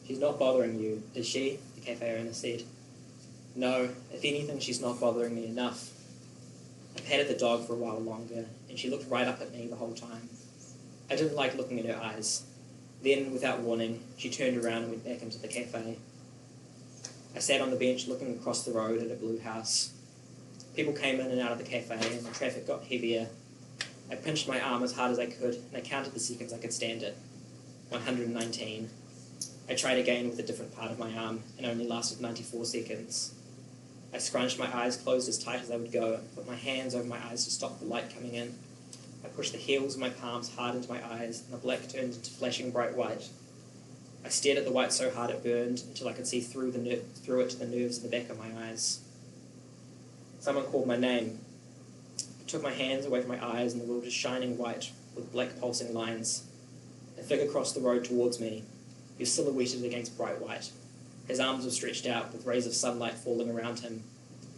She's not bothering you, is she? The cafe owner said. No, if anything, she's not bothering me enough. I patted the dog for a while longer, and she looked right up at me the whole time. I didn't like looking in her eyes. Then, without warning, she turned around and went back into the cafe. I sat on the bench looking across the road at a blue house. People came in and out of the cafe, and the traffic got heavier. I pinched my arm as hard as I could, and I counted the seconds I could stand it. 119. I tried again with a different part of my arm, and only lasted 94 seconds. I scrunched my eyes closed as tight as I would go, and put my hands over my eyes to stop the light coming in. I pushed the heels of my palms hard into my eyes, and the black turned into flashing bright white. I stared at the white so hard it burned, until I could see through it to the nerves in the back of my eyes. Someone called my name. I took my hands away from my eyes, and the world was shining white, with black pulsing lines. A figure crossed the road towards me. He was silhouetted against bright white. His arms were stretched out, with rays of sunlight falling around him.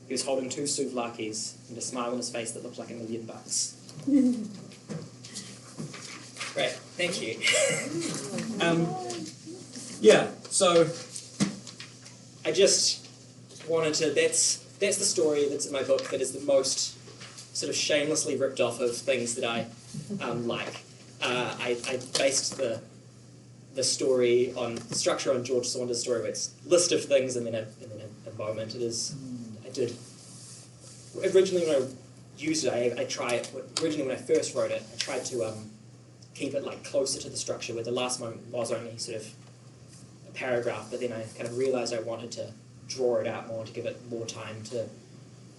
He was holding 2 souvlaki's, and a smile on his face that looked like $1 million. Great, thank you. So I just wanted to, that's the story that's in my book that is the most sort of shamelessly ripped off of things that I like. I based the story on, the structure on George Saunders' story, where it's a list of things and then a moment. It is, I did, originally when I used it, originally when I first wrote it, I tried to keep it like closer to the structure, where the last moment was only sort of a paragraph, but then I kind of realised I wanted to draw it out more, to give it more time to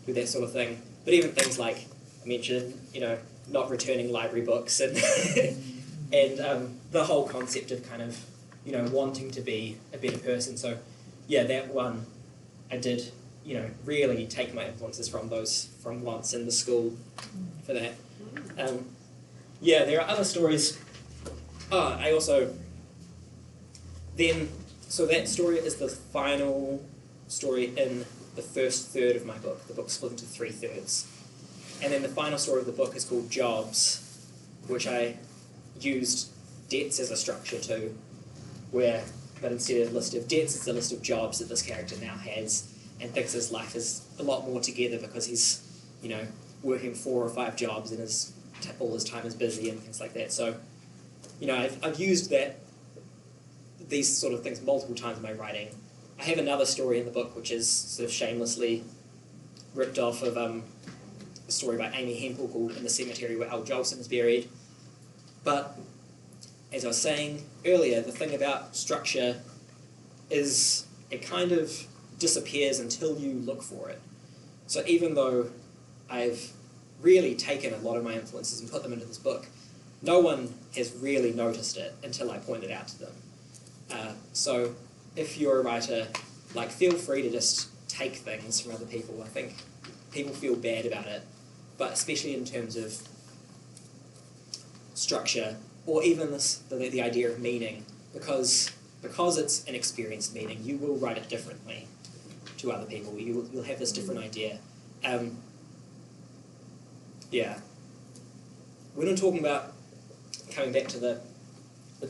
do that sort of thing. But even things like, I mentioned, not returning library books and and the whole concept of kind of, wanting to be a better person. So, yeah, that one I did, really take my influences from once in the school for that. There are other stories. So that story is the final story in the first third of my book. The book's split into 3 thirds. And then the final story of the book is called Jobs, which I used debts as a structure to, but instead of a list of debts, it's a list of jobs that this character now has, and thinks his life is a lot more together because he's, working 4 or 5 jobs and all his time is busy and things like that. So, I've used these sort of things multiple times in my writing. I have another story in the book which is sort of shamelessly ripped off of a story by Amy Hempel called In the Cemetery Where Al Jolson is Buried. But as I was saying earlier, the thing about structure is it kind of disappears until you look for it. So even though I've really taken a lot of my influences and put them into this book, no one has really noticed it until I point it out to them. So if you're a writer, feel free to just take things from other people. I think people feel bad about it, but especially in terms of structure, or even the idea of meaning, because it's an experienced meaning, you will write it differently to other people. You'll have this different idea. When I'm talking about coming back to the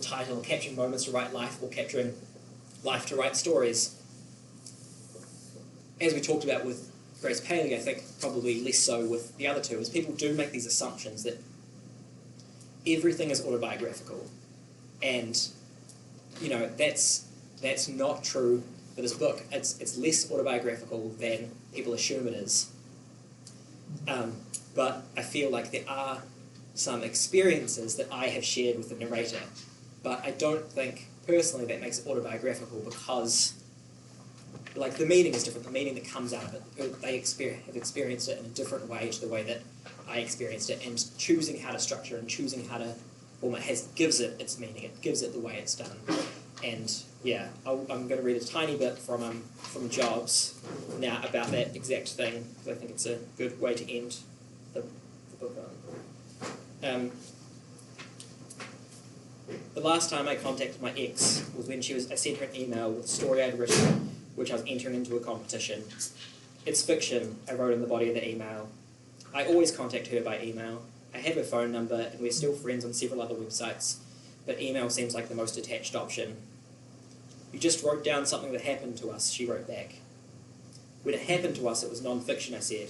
title, Capturing Moments to Write Life, or Capturing Life to Write Stories, as we talked about with Grace Paley, I think probably less so with the other two, is people do make these assumptions that everything is autobiographical, and that's not true for this book. It's less autobiographical than people assume it is, but I feel like there are some experiences that I have shared with the narrator, but I don't think personally that makes it autobiographical, because the meaning is different. The meaning that comes out of it, they have experienced it in a different way to the way that I experienced it, and choosing how to structure and choosing how to form it gives it its meaning. It gives it the way it's done. And I'm going to read a tiny bit from Jobs now about that exact thing, because I think it's a good way to end the book on. The last time I contacted my ex was when I sent her an email with a story I'd written, which I was entering into a competition. It's fiction, I wrote in the body of the email. I always contact her by email. I have her phone number, and we're still friends on several other websites, but email seems like the most attached option. You just wrote down something that happened to us, she wrote back. When it happened to us, it was non-fiction, I said.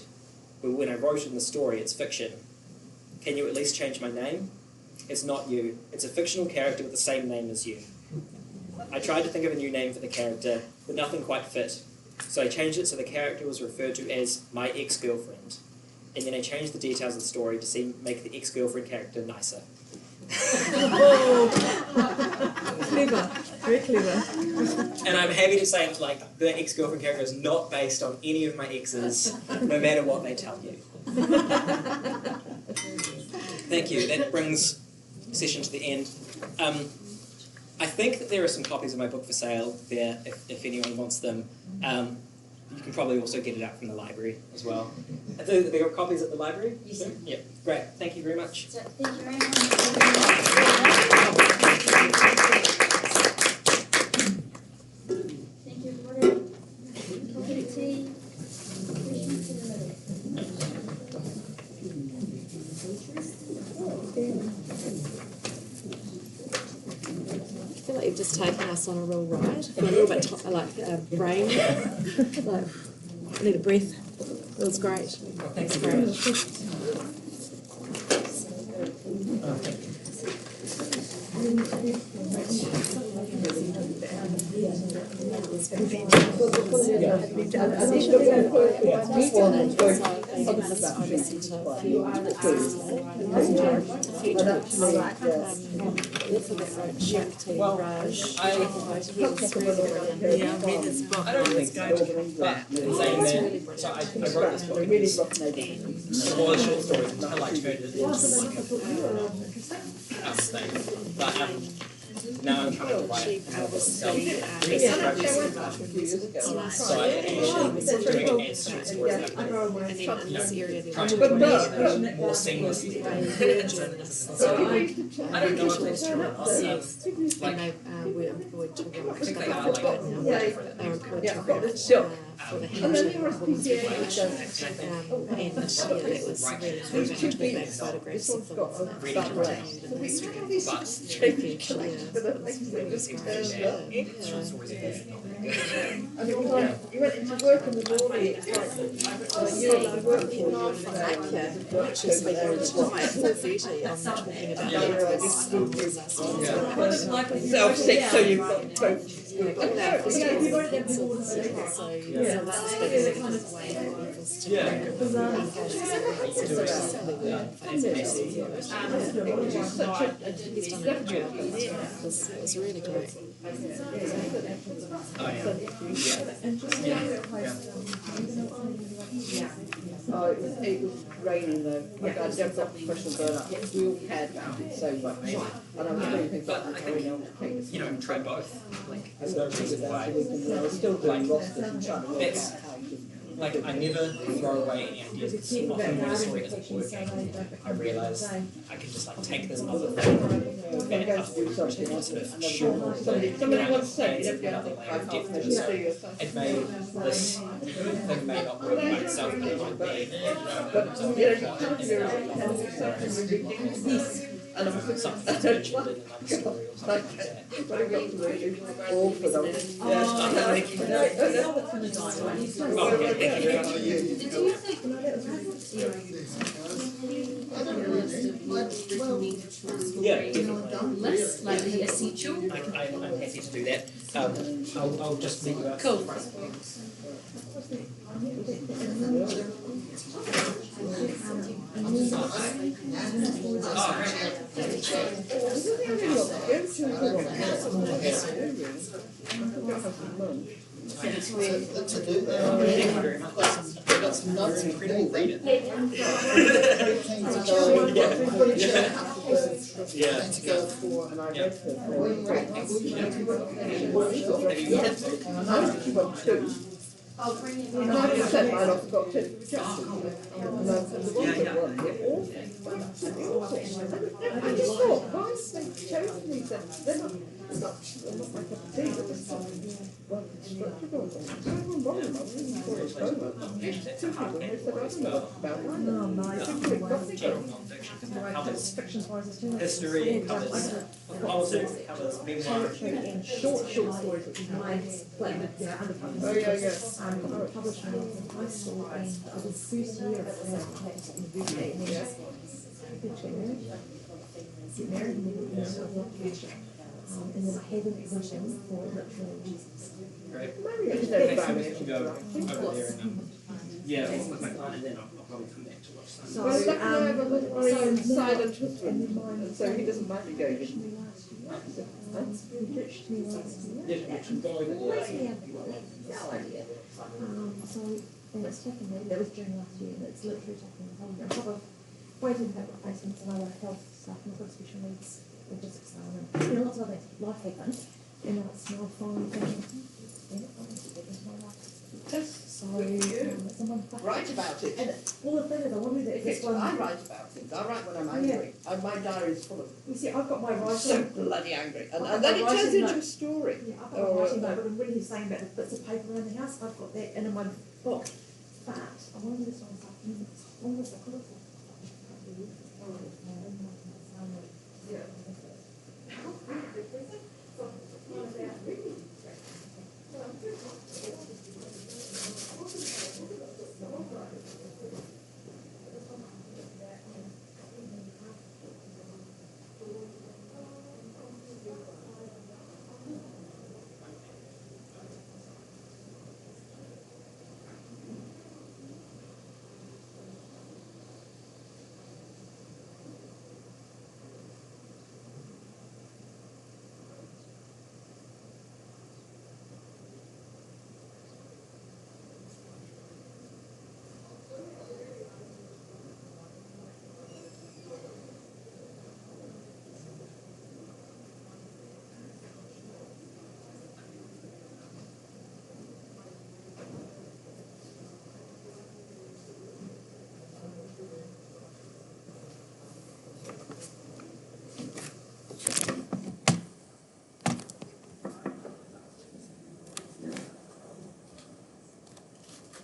But when I wrote it in the story, it's fiction. Can you at least change my name? It's not you. It's a fictional character with the same name as you. I tried to think of a new name for the character, but nothing quite fit. So I changed it so the character was referred to as my ex-girlfriend. And then I changed the details of the story to make the ex-girlfriend character nicer. Clever, very clever. And I'm happy to say that the ex-girlfriend character is not based on any of my exes, no matter what they tell you. Thank you. That brings the session to the end. I think that there are some copies of my book for sale there, if anyone wants them. You can probably also get it out from the library as well. There are copies at the library? Yes, sir. Yeah, great. Thank you very much. So, thank you very much. Thank you, water, coffee, tea, refreshments in the middle. I feel like you've just taken us on a real ride. I feel a little bit brain. I need a breath. It was great. Thanks, great. Well, I don't think so. But in saying that, so I wrote this book. It was short stories, and I turned it into thing. But now I'm trying to write myself. So I actually doing it as short stories, and trying to do it more seamlessly. So I don't know if that's true or not. were employed to write. I think they are They're like employed now. yeah. They're employed Yeah, to I've got write this job. for the And then Hampton there was Women's PCA Federation. And That was really moving to look back photographs This of one's them. got a Really back leg. Continued So in we history. have all these But- strange connections Yeah. that makes me It's look great. Short stories are usually not that good. And it was like, you went into work in the morning, it's like, you were like work for you and Which is like it's quite 4:30. I'm talking about self-sick, so you've got both. so that's been a negative way for us to engage with He's done a good job. It was really great. Oh, Oh, it was raining though. I jumped off professional burnout. We all cared about it so much. And I was doing things like But I think, you know, try both. Like, there's no reason why. I was still doing rosters and trying to work That's- out how to. Like, I never throw away any ideas because often when a story isn't working, I realise I can just like take this other thing and upward and sort of shoehorn Somebody once said, you don't get another layer of depth. to So do it may, this thing may not work by itself, but it might be, but you know, you can't do it. And I was something that's mentioned in another story or something like that. when I got to it, it was awful. Thank you. Oh, okay, thank you very much. Do you think Yeah, definitely. less like the essential? I'm happy to do that. I'll just meet you out. Cool. Thank you very much. That's incredible reading. Yeah. To go for, and I read her. I'll bring it. And I just said mine off, got to reject it. And I said, the ones that won, they're awful. I just thought, why they chose me, said, they're not my cup of tea, they're just well constructed or something. I don't wrong with them, I really thought it was so much. Two people, they said, I don't know about one. No, nice. General non-fiction covers history, it covers politics, it covers memoir. And short stories, which is my favourite, undercover. Oh, yeah. Published when I was in high school, and I was first year of university, and then get married, and then went into a work future. And then I had an exhibition for literary Jesus. Great. Maybe I should have a family. You can go over there and yeah, with my client, and then I'll probably come back to watch some. So, Well, that guy was very silent and then mine, and so he doesn't mind me going in. me last year. He ditched me last year. Yeah, you can go over there. So, and it's taken me, that was June last year, and it's literally taken me on top of waiting for replacements and other health stuff, and I've got special needs, autistic style, and you know, lots of other things. Life happened, and now it's now finally thinking, I need to get into my life. So, someone Write about it. And well, the thing is, I wonder that If this it's, one. I write about things. I write when I'm angry. And my diary is full of You see, I've got my writing. so bloody angry. And I've then it got my turns writing into note. a story. Yeah, I've got my writing note, but I'm really saying about the bits of paper around the house. I've got that and in my book. But I wanted this one this afternoon. All this I could have Yeah.